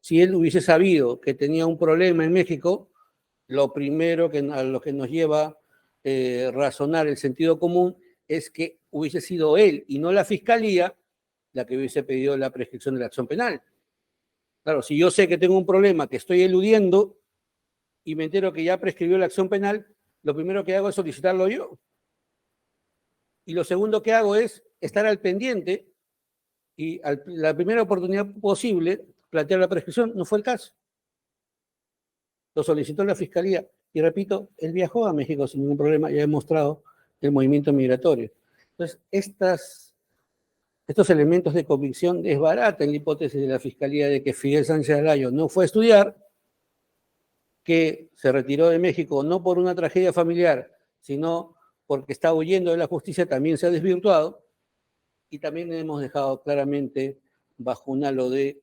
Si él hubiese sabido que tenía un problema en México, lo primero a lo que nos lleva a razonar el sentido común es que hubiese sido él y no la Fiscalía la que hubiese pedido la prescripción de la acción penal. Claro, si yo sé que tengo un problema que estoy eludiendo y me entero que ya prescribió la acción penal, lo primero que hago es solicitarlo yo. Y lo segundo que hago es estar al pendiente y la primera oportunidad posible plantear la prescripción. No fue el caso. Lo solicitó la Fiscalía. Y repito, él viajó a México sin ningún problema y ha demostrado el movimiento migratorio. Entonces, estos elementos de convicción desbaratan la hipótesis de la Fiscalía de que Fidel Sánchez Alayo no fue a estudiar, que se retiró de México no por una tragedia familiar, sino porque está huyendo de la justicia, también se ha desvirtuado, y también hemos dejado claramente bajo un halo de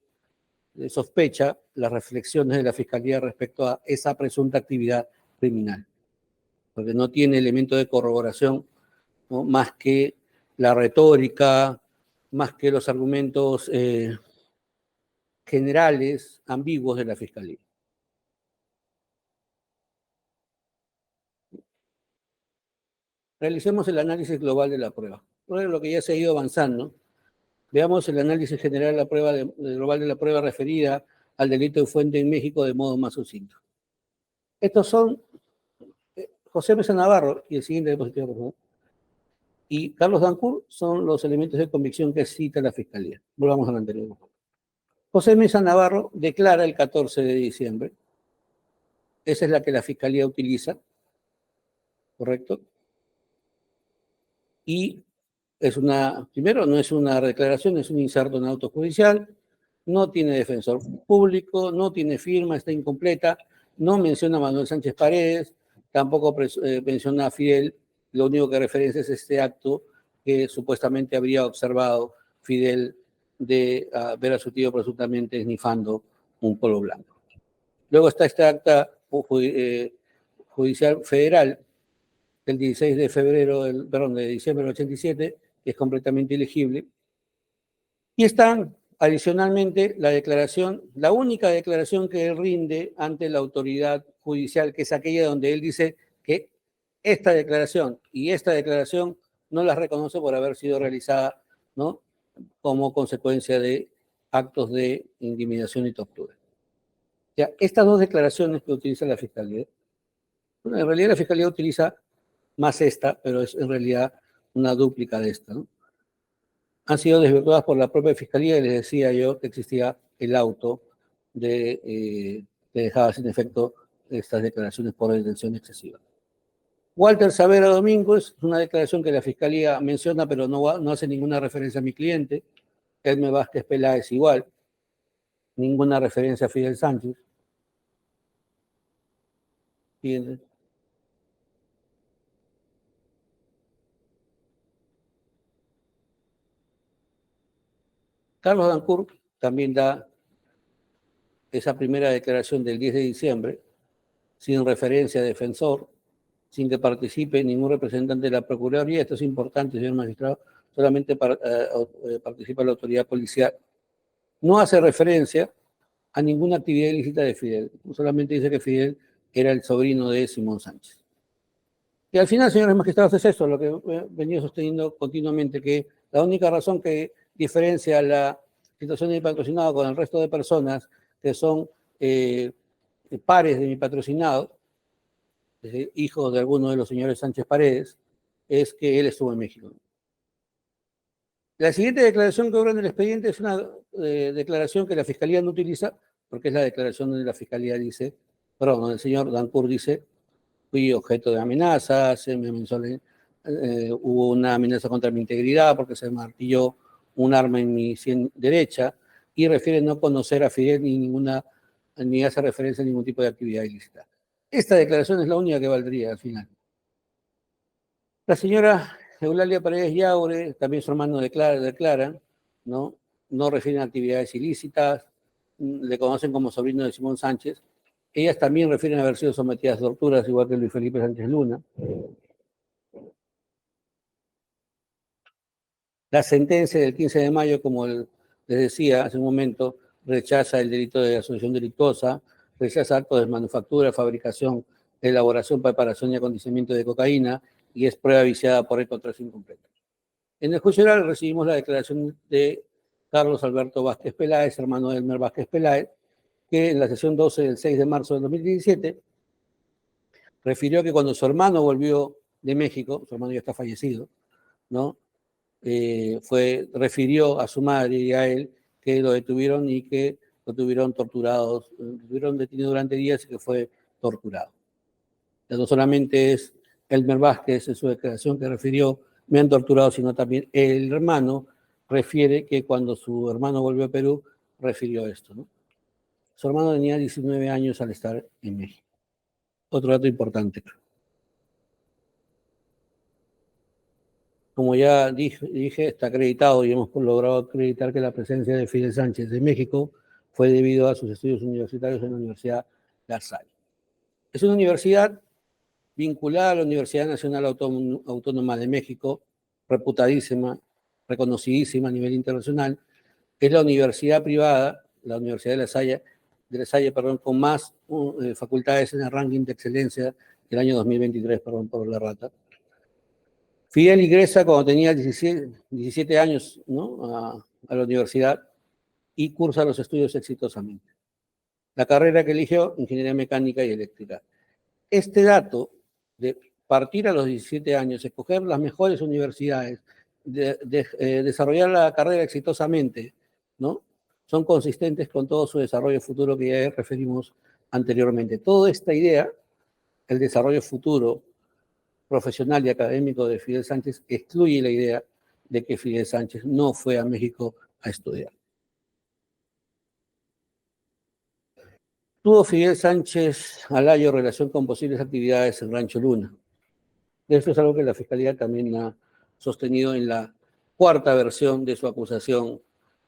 sospecha las reflexiones de la Fiscalía respecto a esa presunta actividad criminal, porque no tiene elemento de corroboración, ¿no? Más que la retórica, más que los argumentos generales, ambiguos de la Fiscalía. Realicemos el análisis global de la prueba. Luego lo que ya se ha ido avanzando, veamos el análisis general de la prueba global de la prueba referida al delito de fuente en México de modo más sucinto. Estos son José Mesa Navarro, y el siguiente diapositiva, por favor, y Carlos Dancourt son los elementos de convicción que cita la Fiscalía. Volvamos al anterior. José Mesa Navarro declara el 14 de diciembre. Esa es la que la Fiscalía utiliza, ¿correcto? Y primero, no es una declaración, es un inserto en auto judicial, no tiene defensor público, no tiene firma, está incompleta, no menciona a Manuel Sánchez Paredes, tampoco menciona a Fidel, lo único que referencia es este acto que supuestamente habría observado Fidel de ver a su tío presuntamente esnifando un polo blanco. Luego está este acta judicial federal del 16 de de diciembre del 87, que es completamente ilegible. Y está adicionalmente la única declaración que él rinde ante la autoridad judicial, que es aquella donde él dice que esta declaración y esta declaración no las reconoce por haber sido realizada, ¿no?, como consecuencia de actos de intimidación y tortura. Ya, estas dos declaraciones que utiliza la Fiscalía, bueno, en realidad la Fiscalía utiliza más esta, pero es en realidad una dúplica de esta, ¿no? Han sido desvirtuadas por la propia Fiscalía y les decía yo que existía el auto que dejaba sin efecto estas declaraciones por detención excesiva. Walter Savera Domingo es una declaración que la Fiscalía menciona, pero no hace ninguna referencia a mi cliente. Elmer Vázquez Peláez igual, ninguna referencia a Fidel Sánchez. ¿Entiendes? Carlos Dancourt también da esa primera declaración del 10 de diciembre, sin referencia a defensor, sin que participe ningún representante de la Procuraduría. Esto es importante, señor magistrado, solamente participa la autoridad policial. No hace referencia a ninguna actividad ilícita de Fidel, solamente dice que Fidel era el sobrino de Simón Sánchez. Y al final, señores magistrados, es eso lo que he venido sosteniendo continuamente, que la única razón que diferencia la situación de mi patrocinado con el resto de personas que son pares de mi patrocinado, hijos de alguno de los señores Sánchez Paredes, es que él estuvo en México. La siguiente declaración que obra en el expediente es una declaración que la Fiscalía no utiliza, porque es la declaración donde la Fiscalía dice, donde el señor Dancourt dice: fui objeto de amenazas, hubo una amenaza contra mi integridad porque se martilló un arma en mi sien derecha, y refiere no conocer a Fidel ni hace referencia a ningún tipo de actividad ilícita. Esta declaración es la única que valdría al final. La señora Eulalia Paredes Yaure, también su hermano declara, ¿no? No refieren a actividades ilícitas, le conocen como sobrino de Simón Sánchez. Ellas también refieren a haber sido sometidas a torturas, igual que Luis Felipe Sánchez Luna. La sentencia del 15 de mayo, como les decía hace un momento, rechaza el delito de asociación delictuosa, rechaza actos de manufactura, fabricación, elaboración, preparación y acondicionamiento de cocaína, y es prueba viciada por encontrarse incompleta. En el juicio oral recibimos la declaración de Carlos Alberto Vázquez Peláez, hermano de Elmer Vázquez Peláez, que en la sesión 12 del 6 de marzo del 2017 refirió que cuando su hermano volvió de México, su hermano ya está fallecido, ¿no? Refirió a su madre y a él que lo detuvieron y que lo tuvieron torturados, lo tuvieron detenido durante días y que fue torturado. Ya no solamente es Elmer Vázquez en su declaración que refirió, me han torturado, sino también el hermano refiere que cuando su hermano volvió a Perú, refirió esto, ¿no? Su hermano tenía 19 años al estar en México. Otro dato importante. Como ya dije, está acreditado y hemos logrado acreditar que la presencia de Fidel Sánchez en México fue debido a sus estudios universitarios en la Universidad La Salle. Es una universidad vinculada a la Universidad Nacional Autónoma de México, reputadísima, reconocidísima a nivel internacional. Es la universidad privada, la Universidad de La Salle, con más facultades en el ranking de excelencia del año 2023, por la rata. Fidel ingresa cuando tenía 17 años, ¿no?, a la universidad, y cursa los estudios exitosamente. La carrera que eligió, Ingeniería Mecánica y Eléctrica. Este dato de partir a los 17 años, escoger las mejores universidades, desarrollar la carrera exitosamente, ¿no?, son consistentes con todo su desarrollo futuro que ya referimos anteriormente. Toda esta idea, el desarrollo futuro profesional y académico de Fidel Sánchez, excluye la idea de que Fidel Sánchez no fue a México a estudiar. ¿Tuvo Fidel Sánchez Alayo relación con posibles actividades en Rancho Luna? Esto es algo que la Fiscalía también ha sostenido en la cuarta versión de su acusación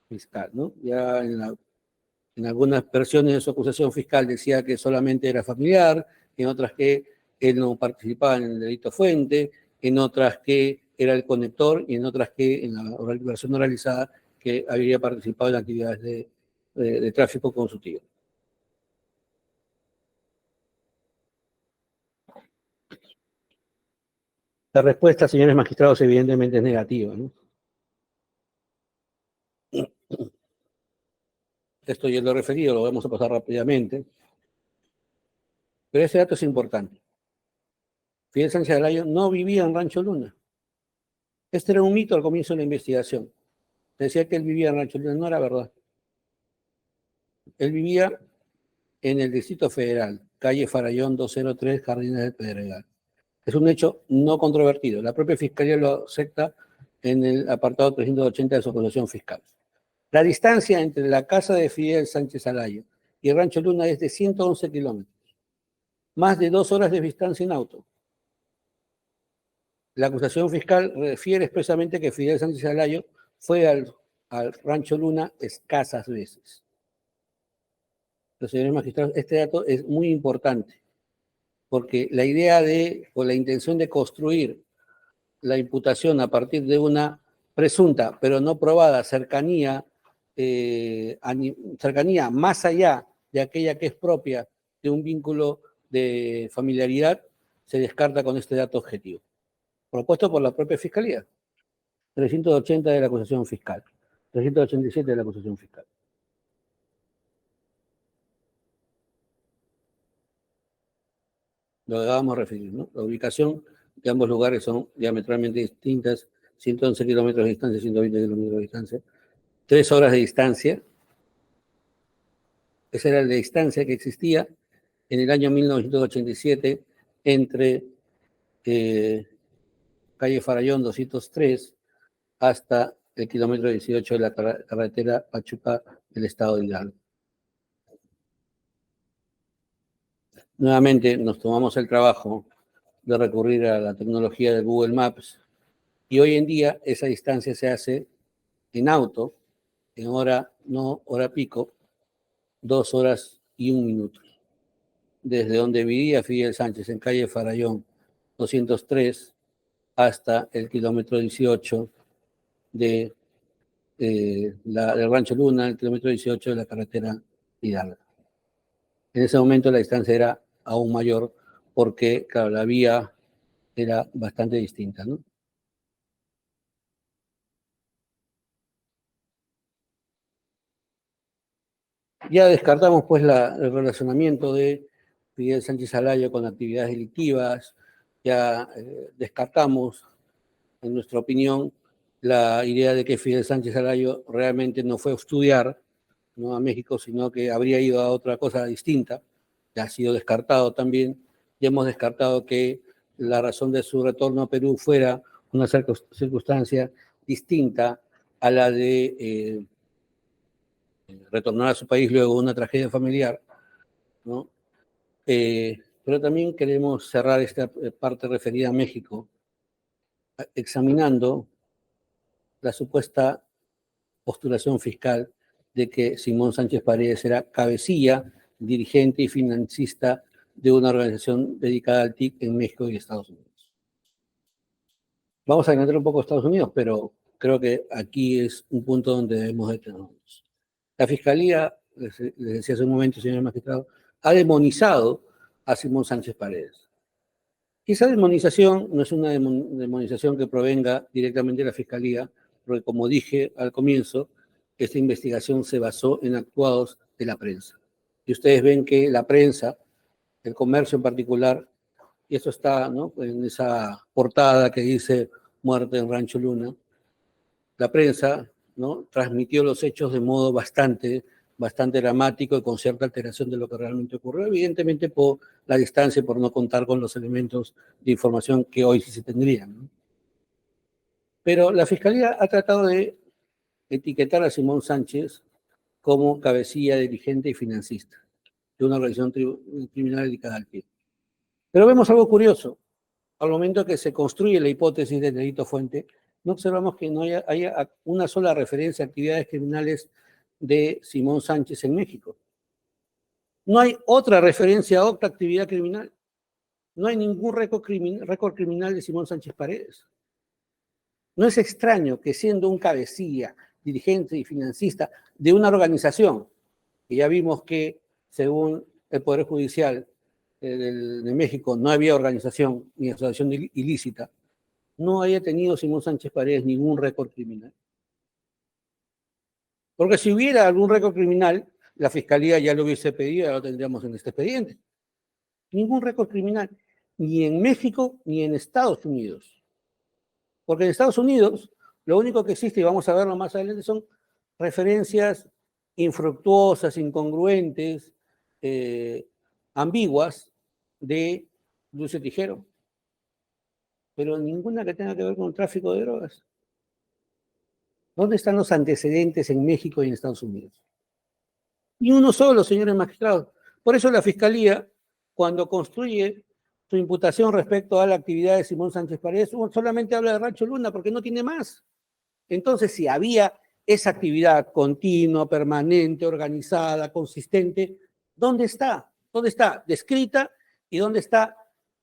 fiscal, ¿no? Ya en algunas versiones de su acusación fiscal decía que solamente era familiar, en otras que él no participaba en el delito fuente, en otras que era el conector y en otras que, en la versión oralizada, que habría participado en actividades de tráfico con su tío. La respuesta, señores magistrados, evidentemente es negativa, ¿no? Esto ya lo he referido, lo vamos a pasar rápidamente. Pero ese dato es importante. Fidel Sánchez Alayo no vivía en Rancho Luna. Este era un mito al comienzo de la investigación. Decía que él vivía en Rancho Luna, no era verdad. Él vivía en el Distrito Federal, calle Farallón 203, Jardines del Pedregal. Es un hecho no controvertido. La propia Fiscalía lo acepta en el apartado 380 de su acusación fiscal. La distancia entre la casa de Fidel Sánchez Alayo y Rancho Luna es de 111 kilómetros. Más de 2 horas de distancia en auto. La acusación fiscal refiere expresamente que Fidel Sánchez Alayo fue al Rancho Luna escasas veces. Los señores magistrados, este dato es muy importante, porque la idea o la intención de construir la imputación a partir de una presunta, pero no probada, cercanía más allá de aquella que es propia de un vínculo de familiaridad, se descarta con este dato objetivo, propuesto por la propia Fiscalía. 380 de la acusación fiscal, 387 de la acusación fiscal. Lo acabamos de referir, ¿no? La ubicación de ambos lugares son diametralmente distintas, 111 kilómetros de distancia, 120 kilómetros de distancia, 3 horas de distancia. Esa era la distancia que existía en el año 1987 entre calle Farallón 203 hasta el kilómetro 18 de la carretera Pachuca del estado de Hidalgo. Nuevamente nos tomamos el trabajo de recurrir a la tecnología de Google Maps y hoy en día esa distancia se hace en auto, en hora pico, 2 horas y 1 minuto. Desde donde vivía Fidel Sánchez, en calle Farallón 203, hasta el kilómetro 18 del Rancho Luna, el kilómetro 18 de la carretera Hidalgo. En ese momento la distancia era aún mayor porque, claro, la vía era bastante distinta, ¿no? Ya descartamos, pues, el relacionamiento de Fidel Sánchez Alayo con actividades delictivas, ya descartamos, en nuestra opinión, la idea de que Fidel Sánchez Alayo realmente no fue a estudiar, no a México, sino que habría ido a otra cosa distinta. Ya ha sido descartado también. Ya hemos descartado que la razón de su retorno a Perú fuera una circunstancia distinta a la de retornar a su país luego de una tragedia familiar, ¿no? Pero también queremos cerrar esta parte referida a México examinando la supuesta postulación fiscal de que Simón Sánchez Paredes era cabecilla, dirigente y financista de una organización dedicada al TIC en México y Estados Unidos. Vamos a adelantar un poco a Estados Unidos, pero creo que aquí es un punto donde debemos detenernos. La Fiscalía, les decía hace un momento, señor magistrado, ha demonizado a Simón Sánchez Paredes. Y esa demonización no es una demonización que provenga directamente de la Fiscalía, porque como dije al comienzo, esta investigación se basó en actuados de la prensa. Y ustedes ven que la prensa, el comercio en particular, y esto está, ¿no?, en esa portada que dice muerte en Rancho Luna, la prensa ¿no? Transmitió los hechos de modo bastante dramático y con cierta alteración de lo que realmente ocurrió, evidentemente por la distancia y por no contar con los elementos de información que hoy sí se tendrían, ¿no? Pero la Fiscalía ha tratado de etiquetar a Simón Sánchez como cabecilla, dirigente y financista de una organización criminal dedicada al pie. Pero vemos algo curioso. Al momento que se construye la hipótesis del delito fuente, no observamos que no haya una sola referencia a actividades criminales de Simón Sánchez en México. No hay otra referencia a otra actividad criminal. No hay ningún récord criminal de Simón Sánchez Paredes. No es extraño que siendo un cabecilla, dirigente y financista de una organización, que ya vimos que según el Poder Judicial de México no había organización ni asociación ilícita, no haya tenido Simón Sánchez Paredes ningún récord criminal. Porque si hubiera algún récord criminal, la Fiscalía ya lo hubiese pedido, ya lo tendríamos en este expediente. Ningún récord criminal, ni en México ni en Estados Unidos. Porque en Estados Unidos lo único que existe, y vamos a verlo más adelante, son referencias infructuosas, incongruentes, ambiguas de Dulce Tijero, pero ninguna que tenga que ver con el tráfico de drogas. ¿Dónde están los antecedentes en México y en Estados Unidos? Ni uno solo, señores magistrados. Por eso la Fiscalía, cuando construye su imputación respecto a la actividad de Simón Sánchez Paredes, solamente habla de Rancho Luna porque no tiene más. Entonces, si había esa actividad continua, permanente, organizada, consistente, ¿dónde está? ¿Dónde está descrita y dónde está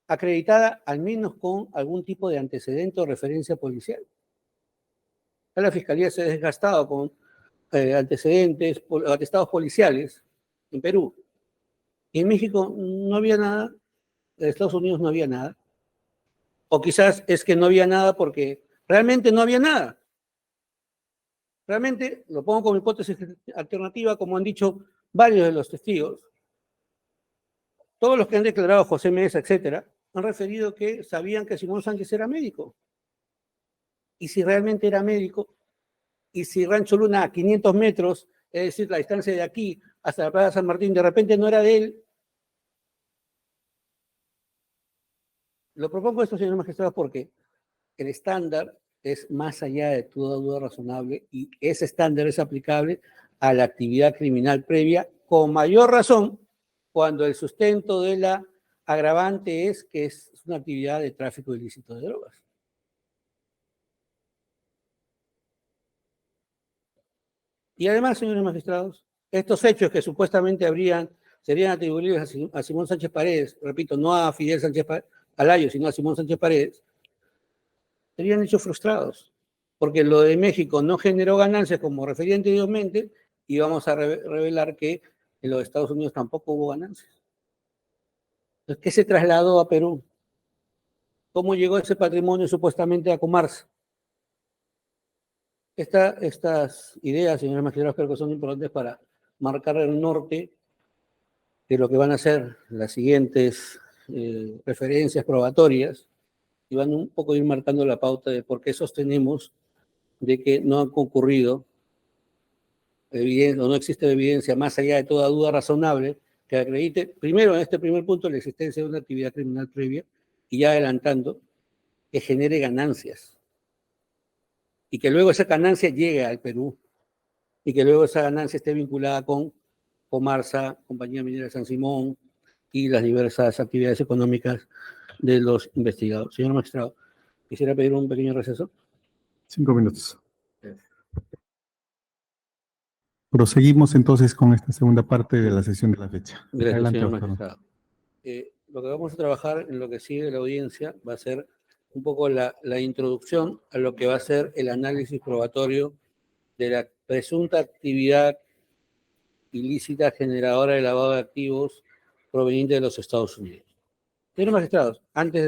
acreditada, al menos con algún tipo de antecedente o referencia policial? La Fiscalía se ha desgastado con antecedentes, atestados policiales en Perú. Y en México no había nada, en Estados Unidos no había nada. O quizás es que no había nada porque realmente no había nada. Realmente, lo pongo como hipótesis alternativa, como han dicho varios de los testigos, todos los que han declarado José Mesa, etcétera, han referido que sabían que Simón Sánchez era médico. Y si realmente era médico, y si Rancho Luna a 500 metros, es decir, la distancia de aquí hasta la Plaza San Martín, de repente no era de él. Lo propongo esto, señor magistrado, porque el estándar es más allá de toda duda razonable y ese estándar es aplicable a la actividad criminal previa, con mayor razón cuando el sustento de la agravante es que es una actividad de tráfico ilícito de drogas. Y además, señores magistrados, estos hechos que supuestamente serían atribuidos a Simón Sánchez Paredes, repito, no a Fidel Sánchez Alayo, sino a Simón Sánchez Paredes, serían hechos frustrados, porque lo de México no generó ganancias como refería anteriormente, y vamos a revelar que en los Estados Unidos tampoco hubo ganancias. Entonces, ¿qué se trasladó a Perú? ¿Cómo llegó ese patrimonio supuestamente a Comarsa? Estas ideas, señores magistrados, creo que son importantes para marcar el norte de lo que van a ser las siguientes referencias probatorias y van un poco a ir marcando la pauta de por qué sostenemos de que no han concurrido o no existe evidencia más allá de toda duda razonable que acredite, primero en este primer punto, la existencia de una actividad criminal previa y ya adelantando, que genere ganancias. Y que luego esa ganancia llegue al Perú y que luego esa ganancia esté vinculada con Comarsa, Compañía Minera de San Simón y las diversas actividades económicas de los investigados. Señor magistrado, quisiera pedir un pequeño receso.
5 minutos. Proseguimos entonces con esta segunda parte de la sesión de la fecha.
Gracias,
Adelante,
señor
doctor.
magistrado. Lo que vamos a trabajar en lo que sigue la audiencia va a ser un poco la introducción a lo que va a ser el análisis probatorio de la presunta actividad ilícita generadora de lavado de activos proveniente de los Estados Unidos. Señores magistrados, antes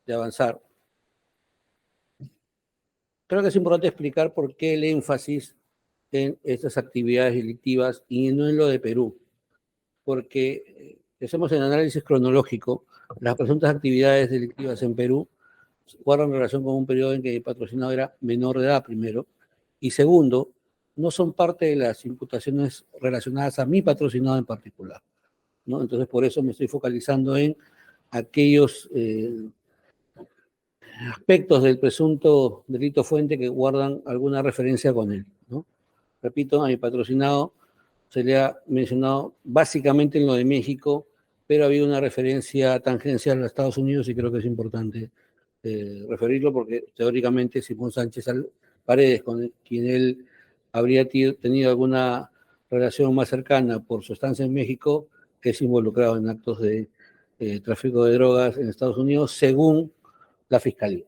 de avanzar, creo que es importante explicar por qué el énfasis en estas actividades delictivas y no en lo de Perú. Porque hacemos el análisis cronológico, las presuntas actividades delictivas en Perú guardan relación con un periodo en que el patrocinado era menor de edad primero, Y segundo, no son parte de las imputaciones relacionadas a mi patrocinado en particular, ¿no? Entonces, por eso me estoy focalizando en aquellos aspectos del presunto delito fuente que guardan alguna referencia con él, ¿no? Repito, a mi patrocinado se le ha mencionado básicamente en lo de México, pero había una referencia tangencial a Estados Unidos y creo que es importante referirlo porque teóricamente Simón Sánchez Paredes, con quien él habría tenido alguna relación más cercana por su estancia en México, es involucrado en actos de tráfico de drogas en Estados Unidos, según la Fiscalía.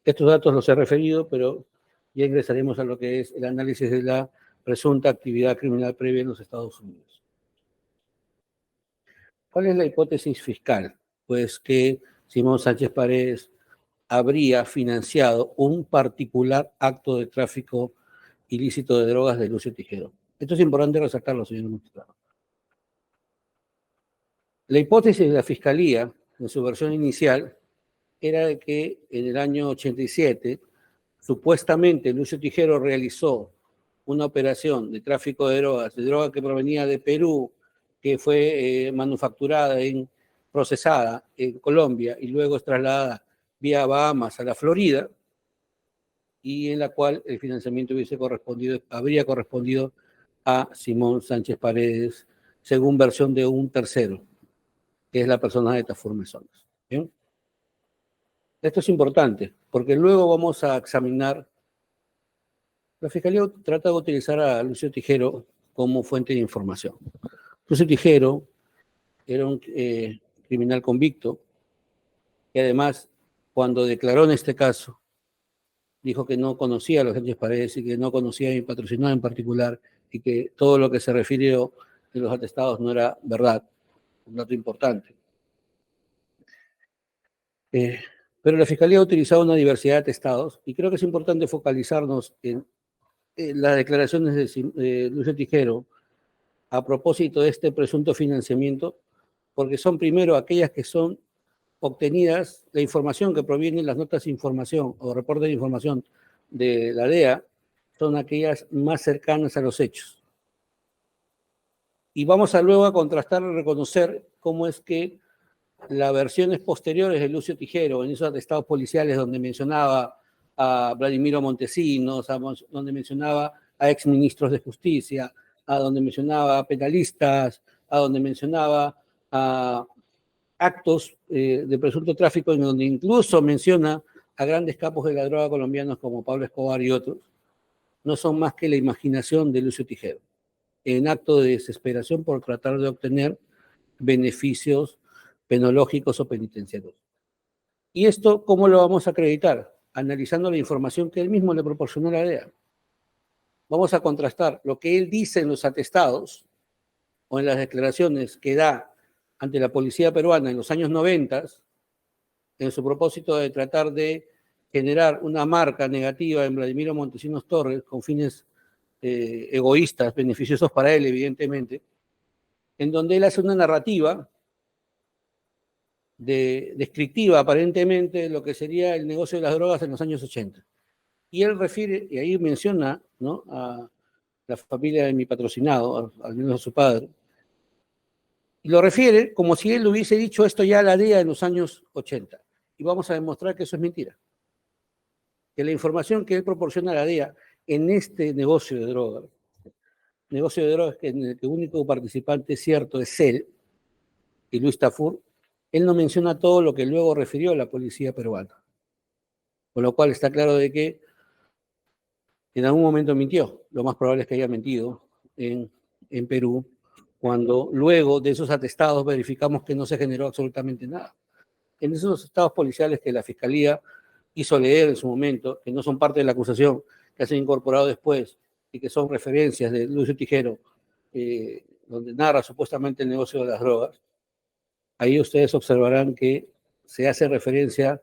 Estos datos los he referido, pero ya ingresaremos a lo que es el análisis de la presunta actividad criminal previa en los Estados Unidos. ¿Cuál es la hipótesis fiscal? Pues que Simón Sánchez Paredes habría financiado un particular acto de tráfico ilícito de drogas de Lucio Tijero. Esto es importante resaltarlo, señor magistrado. La hipótesis de la Fiscalía, en su versión inicial, era de que en el año 87, supuestamente Lucio Tijero realizó una operación de tráfico de droga que provenía de Perú, que fue manufacturada procesada en Colombia y luego es trasladada vía Bahamas a la Florida, y en la cual el financiamiento habría correspondido a Simón Sánchez Paredes, según versión de un tercero, que es la persona de Tafur Mesones. ¿Bien? Esto es importante, porque luego vamos a examinar. La Fiscalía trata de utilizar a Lucio Tijero como fuente de información. Lucio Tijero era un criminal convicto y además, cuando declaró en este caso, dijo que no conocía a los Sánchez Paredes y que no conocía a mi patrocinado en particular y que todo lo que se refirió en los atestados no era verdad. Un dato importante. Pero la Fiscalía ha utilizado una diversidad de atestados y creo que es importante focalizarnos en las declaraciones de Lucio Tijero a propósito de este presunto financiamiento, porque son primero aquellas que son obtenidas, la información que proviene de las notas de información o reportes de información de la DEA, son aquellas más cercanas a los hechos. Y vamos luego a contrastar y reconocer cómo es que las versiones posteriores de Lucio Tijero, en esos atestados policiales donde mencionaba a Vladimiro Montesinos, donde mencionaba a exministros de justicia, a donde mencionaba a penalistas, a donde mencionaba a actos de presunto tráfico, en donde incluso menciona a grandes capos de la droga colombianos como Pablo Escobar y otros, no son más que la imaginación de Lucio Tijero, en acto de desesperación por tratar de obtener beneficios penológicos o penitenciarios. ¿Y esto cómo lo vamos a acreditar? Analizando la información que él mismo le proporcionó a la DEA. Vamos a contrastar lo que él dice en los atestados o en las declaraciones que da ante la policía peruana en los años 90, en su propósito de tratar de generar una marca negativa en Vladimiro Montesinos Torres con fines egoístas, beneficiosos para él, evidentemente, en donde él hace una narrativa descriptiva, aparentemente, de lo que sería el negocio de las drogas en los años 80. Y él refiere, y ahí menciona, ¿no?, a la familia de mi patrocinado, al menos a su padre, y lo refiere como si él hubiese dicho esto ya a la DEA en los años 80. Y vamos a demostrar que eso es mentira. Que la información que él proporciona a la DEA en este negocio de drogas en el que el único participante cierto es él, y Luis Tafur, él no menciona todo lo que luego refirió la policía peruana. Con lo cual está claro de que en algún momento mintió. Lo más probable es que haya mentido en Perú, cuando luego de esos atestados verificamos que no se generó absolutamente nada. En esos atestados policiales que la Fiscalía hizo leer en su momento, que no son parte de la acusación, que se han incorporado después y que son referencias de Lucio Tijero, donde narra supuestamente el negocio de las drogas, ahí ustedes observarán que se hace referencia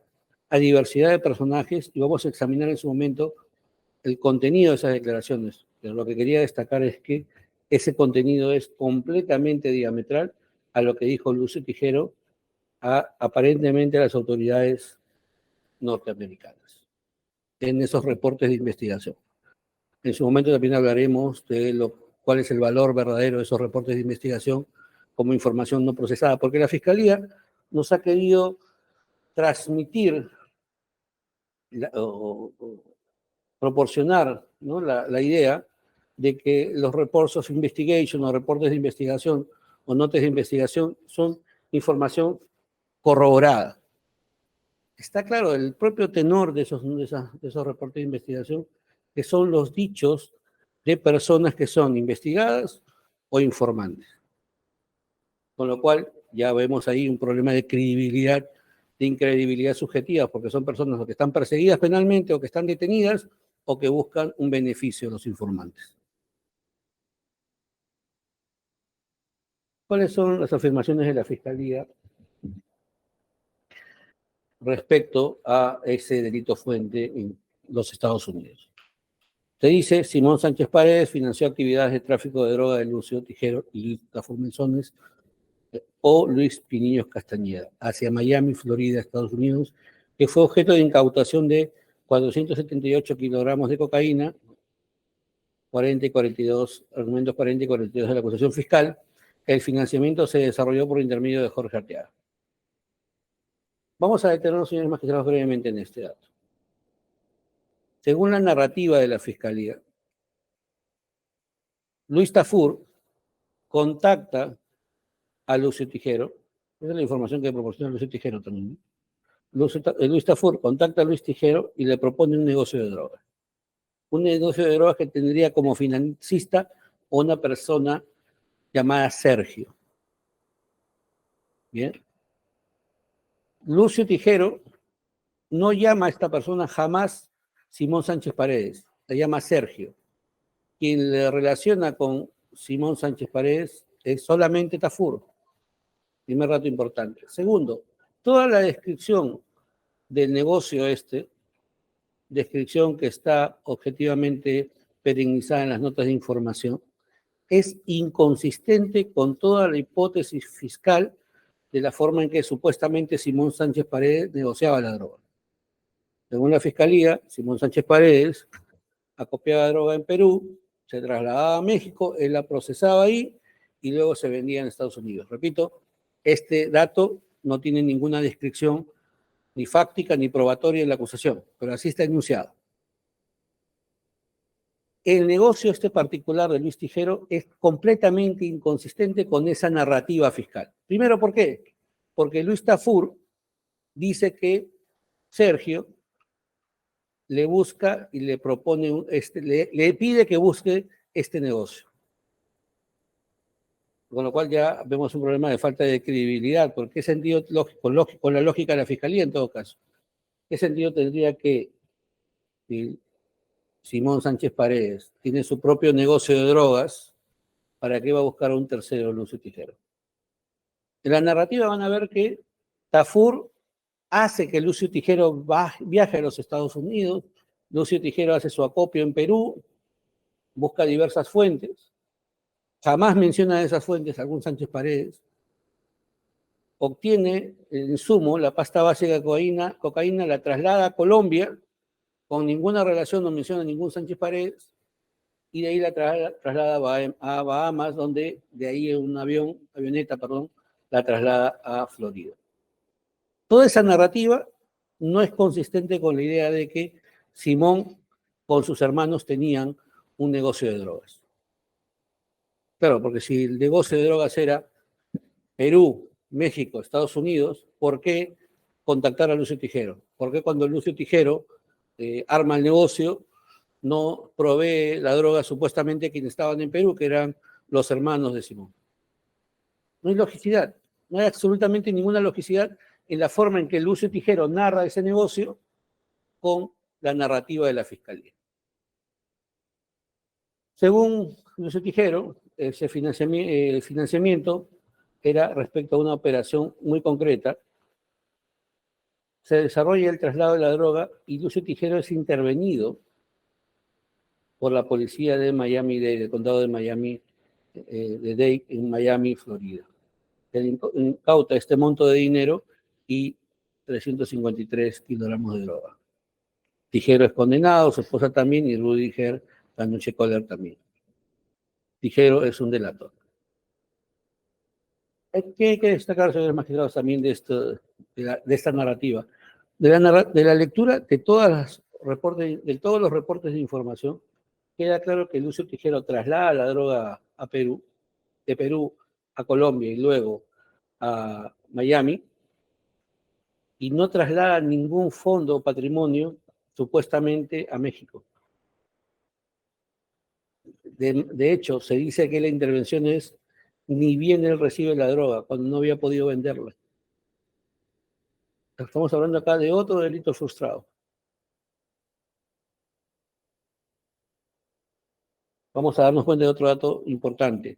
a diversidad de personajes y vamos a examinar en su momento el contenido de esas declaraciones. Pero lo que quería destacar es que ese contenido es completamente diametral a lo que dijo Lucio Tijero aparentemente a las autoridades norteamericanas. en esos reportes de investigación. En su momento también hablaremos de cuál es el valor verdadero de esos reportes de investigación como información no procesada, porque la Fiscalía nos ha querido transmitir o proporcionar, ¿no?, la idea de que los reports of investigation o reportes de investigación o notas de investigación son información corroborada. Está claro, el propio tenor de esos reportes de investigación, que son los dichos de personas que son investigadas o informantes. Con lo cual, ya vemos ahí un problema de credibilidad, de incredibilidad subjetiva, porque son personas o que están perseguidas penalmente o que están detenidas o que buscan un beneficio de los informantes. ¿Cuáles son las afirmaciones de la Fiscalía respecto a ese delito fuente en los Estados Unidos? Se dice, Simón Sánchez Paredes financió actividades de tráfico de droga de Lucio Tijero y Luis Tafur Menzones o Luis Piniños Castañeda hacia Miami, Florida, Estados Unidos, que fue objeto de incautación de 478 kilogramos de cocaína, 40 y 42, argumentos 40 y 42 de la acusación fiscal. El financiamiento se desarrolló por intermedio de Jorge Arteaga. Vamos a detenernos, señores magistrados, brevemente en este dato. Según la narrativa de la Fiscalía, Luis Tafur contacta a Lucio Tijero, esa es la información que proporciona Lucio Tijero también, ¿no? Luis Tafur contacta a Luis Tijero y le propone un negocio de drogas. Un negocio de drogas que tendría como financista a una persona llamada Sergio. Bien. Lucio Tijero no llama a esta persona jamás Simón Sánchez Paredes, la llama Sergio. Quien le relaciona con Simón Sánchez Paredes es solamente Tafur. Primer dato importante. Segundo, toda la descripción del negocio descripción que está objetivamente perennizada en las notas de información, es inconsistente con toda la hipótesis fiscal de la forma en que supuestamente Simón Sánchez Paredes negociaba la droga. Según la Fiscalía, Simón Sánchez Paredes acopiaba droga en Perú, se trasladaba a México, él la procesaba ahí y luego se vendía en Estados Unidos. Repito, este dato no tiene ninguna descripción ni fáctica ni probatoria en la acusación, pero así está enunciado. El negocio particular de Luis Tijero es completamente inconsistente con esa narrativa fiscal. Primero, ¿por qué? Porque Luis Tafur dice que Sergio le busca y le propone, le pide que busque este negocio. Con lo cual ya vemos un problema de falta de credibilidad, porque ¿qué sentido, con la lógica de la Fiscalía en todo caso, qué sentido tendría que Simón Sánchez Paredes tiene su propio negocio de drogas, ¿para qué va a buscar a un tercero, Lucio Tijero? En la narrativa van a ver que Tafur hace que Lucio Tijero viaje a los Estados Unidos, Lucio Tijero hace su acopio en Perú, busca diversas fuentes, jamás menciona esas fuentes algún Sánchez Paredes, obtiene el insumo, la pasta básica de cocaína, la traslada a Colombia, con ninguna relación, no menciona ningún Sánchez Paredes, y de ahí la traslada a Bahamas, donde de ahí en una avioneta, la traslada a Florida. Toda esa narrativa no es consistente con la idea de que Simón con sus hermanos tenían un negocio de drogas. Claro, porque si el negocio de drogas era Perú, México, Estados Unidos, ¿por qué contactar a Lucio Tijero? ¿Por qué cuando Lucio Tijero arma el negocio no provee la droga supuestamente a quienes estaban en Perú, que eran los hermanos de Simón? No hay logicidad, no hay absolutamente ninguna logicidad en la forma en que Lucio Tijero narra ese negocio con la narrativa de la Fiscalía. Según Lucio Tijero, el financiamiento era respecto a una operación muy concreta. Se desarrolla el traslado de la droga y Lucio Tijero es intervenido por la policía de Miami-Dade, del condado de Miami, de Dade, en Miami, Florida. Se incauta este monto de dinero y 353 kilogramos de droga. Tijero es condenado, su esposa también, y Rudiger Danuche Kohler también. Tijero es un delator. ¿Qué hay que destacar, señores magistrados, también de esta narrativa? De la lectura de todos los reportes de información, queda claro que Lucio Tijero traslada la droga a Perú, de Perú a Colombia y luego a Miami, y no traslada ningún fondo o patrimonio supuestamente a México. De hecho, se dice que la intervención es ni bien él recibe la droga, cuando no había podido venderla. Estamos hablando acá de otro delito frustrado. Vamos a darnos cuenta de otro dato importante.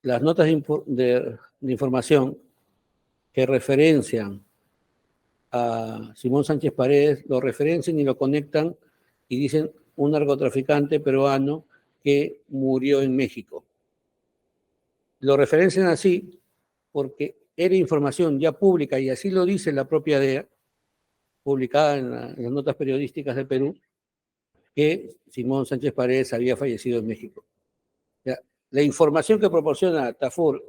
Las notas de información que referencian a Simón Sánchez Paredes, lo referencian y lo conectan y dicen un narcotraficante peruano que murió en México. Lo referencian así porque era información ya pública, y así lo dice la propia DEA, publicada en las notas periodísticas de Perú, que Simón Sánchez Paredes había fallecido en México. Ya, la información que proporciona Tafur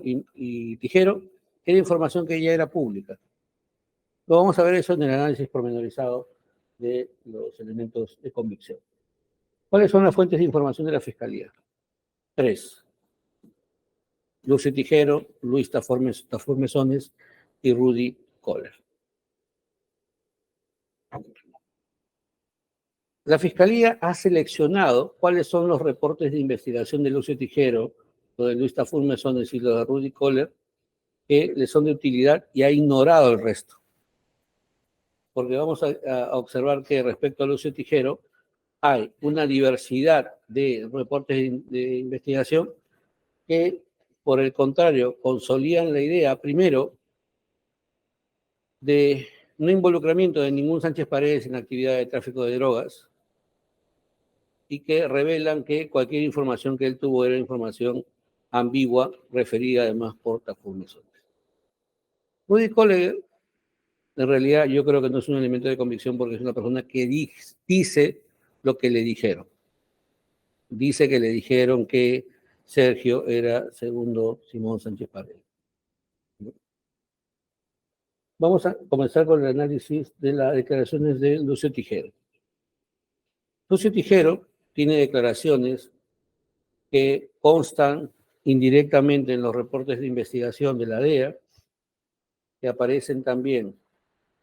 y Tijero era información que ya era pública. Luego vamos a ver eso en el análisis pormenorizado de los elementos de convicción. ¿Cuáles son las fuentes de información de la Fiscalía? 3. Lucio Tijero, Luis Tafur Mesones y Rudy Kohler. La Fiscalía ha seleccionado cuáles son los reportes de investigación de Lucio Tijero, lo de Luis Tafur Mesones y lo de Rudy Kohler, que le son de utilidad, y ha ignorado el resto. Porque vamos a observar que respecto a Lucio Tijero hay una diversidad de reportes de investigación que, por el contrario, consolidan la idea, primero, de no involucramiento de ningún Sánchez Paredes en actividad de tráfico de drogas, y que revelan que cualquier información que él tuvo era información ambigua, referida además por Tafur Mesones. Rudy Kohler, en realidad, yo creo que no es un elemento de convicción, porque es una persona que dice lo que le dijeron. Dice que le dijeron que Sergio era segundo Simón Sánchez Paredes. Vamos a comenzar con el análisis de las declaraciones de Lucio Tijero. Lucio Tijero tiene declaraciones que constan indirectamente en los reportes de investigación de la DEA, que aparecen también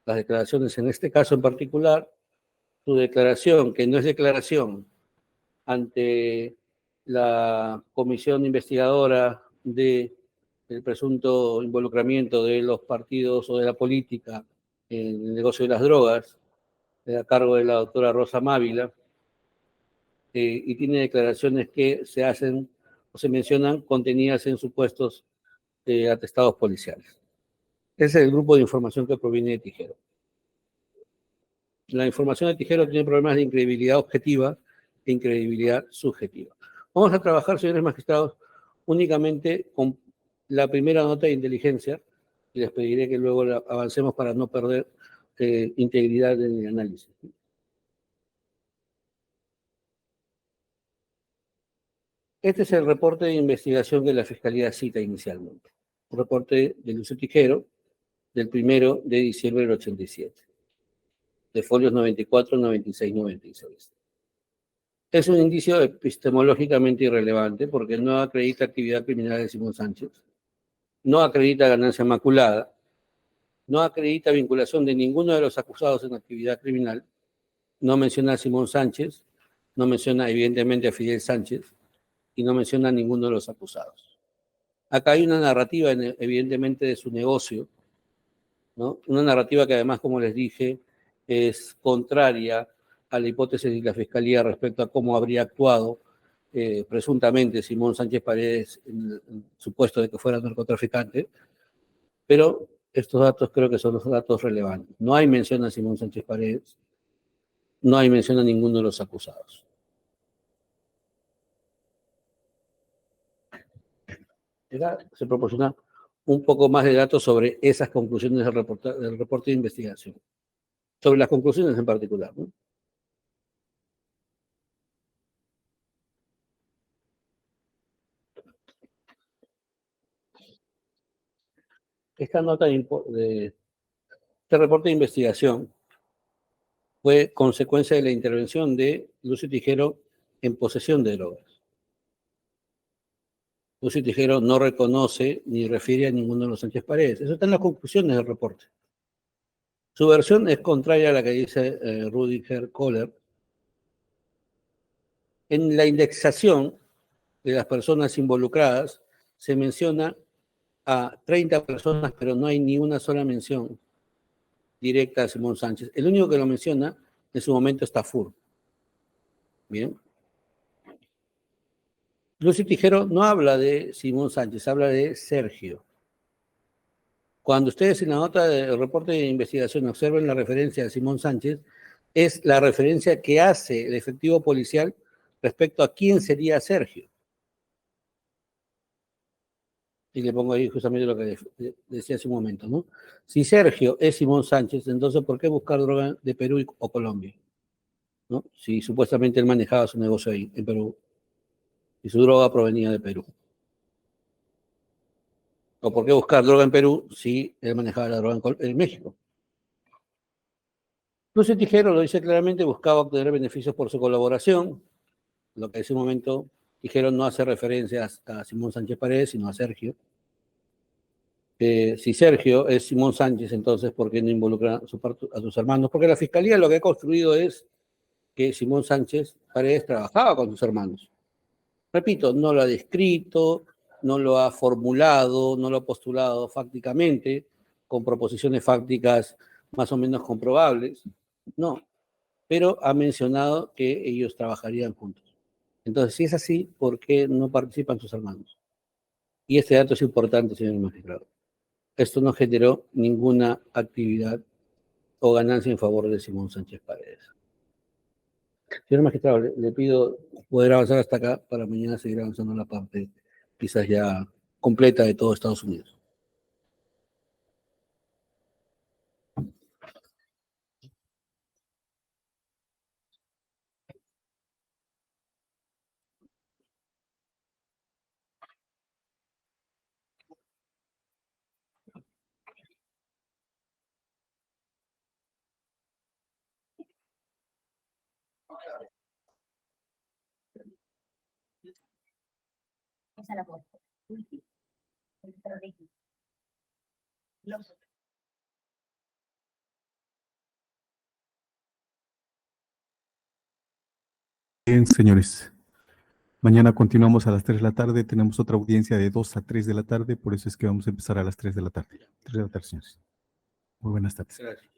las declaraciones, en este caso en particular, su declaración, que no es declaración, ante la comisión investigadora del presunto involucramiento de los partidos o de la política en el negocio de las drogas, a cargo de la doctora Rosa Mávila, y tiene declaraciones que se hacen o se mencionan contenidas en supuestos atestados policiales. Ese es el grupo de información que proviene de Tijero. La información de Tijero tiene problemas de incredibilidad objetiva e incredibilidad subjetiva. Vamos a trabajar, señores magistrados, únicamente con la primera nota de inteligencia, y les pediré que luego avancemos para no perder integridad en el análisis. Este es el reporte de investigación que la Fiscalía cita inicialmente. Un reporte de Lucio Tijero, del 1 de diciembre del 87, de folios 94, 96, 96. Es un indicio epistemológicamente irrelevante porque no acredita actividad criminal de Simón Sánchez, no acredita ganancia maculada, no acredita vinculación de ninguno de los acusados en actividad criminal, no menciona a Simón Sánchez, no menciona evidentemente a Fidel Sánchez y no menciona a ninguno de los acusados. Acá hay una narrativa evidentemente de su negocio, ¿no? Una narrativa que además, como les dije, es contraria a la hipótesis de la Fiscalía respecto a cómo habría actuado presuntamente Simón Sánchez Paredes en el supuesto de que fuera narcotraficante, pero estos datos creo que son los datos relevantes. No hay mención a Simón Sánchez Paredes, no hay mención a ninguno de los acusados. Se proporciona un poco más de datos sobre esas conclusiones del reporte de investigación. sobre las conclusiones en particular, ¿no? Esta nota este reporte de investigación fue consecuencia de la intervención de Lucio Tijero en posesión de drogas. Lucio Tijero no reconoce ni refiere a ninguno de los Sánchez Paredes. Eso está en las conclusiones del reporte. Su versión es contraria a la que dice Rudiger Kohler. En la indexación de las personas involucradas se menciona a 30 personas, pero no hay ni una sola mención directa a Simón Sánchez. El único que lo menciona en su momento es Tafur. Bien. Lucio Tijero no habla de Simón Sánchez, habla de Sergio. Cuando ustedes en la nota del reporte de investigación observen la referencia a Simón Sánchez, es la referencia que hace el efectivo policial respecto a quién sería Sergio. Y le pongo ahí justamente lo que decía hace un momento, ¿no? Si Sergio es Simón Sánchez, entonces ¿por qué buscar droga de Perú o Colombia? ¿No? Si supuestamente él manejaba su negocio ahí, en Perú, y su droga provenía de Perú. ¿O por qué buscar droga en Perú si él manejaba la droga en México? Lucio Tijero lo dice claramente, buscaba obtener beneficios por su colaboración, lo que en ese momento Tijero no hace referencia a Simón Sánchez Paredes, sino a Sergio. Si Sergio es Simón Sánchez, entonces ¿por qué no involucra a sus hermanos? Porque la Fiscalía lo que ha construido es que Simón Sánchez Paredes trabajaba con sus hermanos. Repito, no lo ha descrito, no lo ha formulado, no lo ha postulado fácticamente, con proposiciones fácticas más o menos comprobables, no, pero ha mencionado que ellos trabajarían juntos. Entonces, si es así, ¿por qué no participan sus hermanos? Y este dato es importante, señor magistrado. Esto no generó ninguna actividad o ganancia en favor de Simón Sánchez Paredes. Señor magistrado, le pido poder avanzar hasta acá para mañana seguir avanzando en la parte quizás ya completa de todo Estados Unidos.
Bien, señores. Mañana continuamos a las 3 de la tarde. Tenemos otra audiencia de 2 a 3 de la tarde. Por eso es que vamos a empezar a las 3 de la tarde. 3 de la tarde, señores. Muy buenas tardes.
Gracias.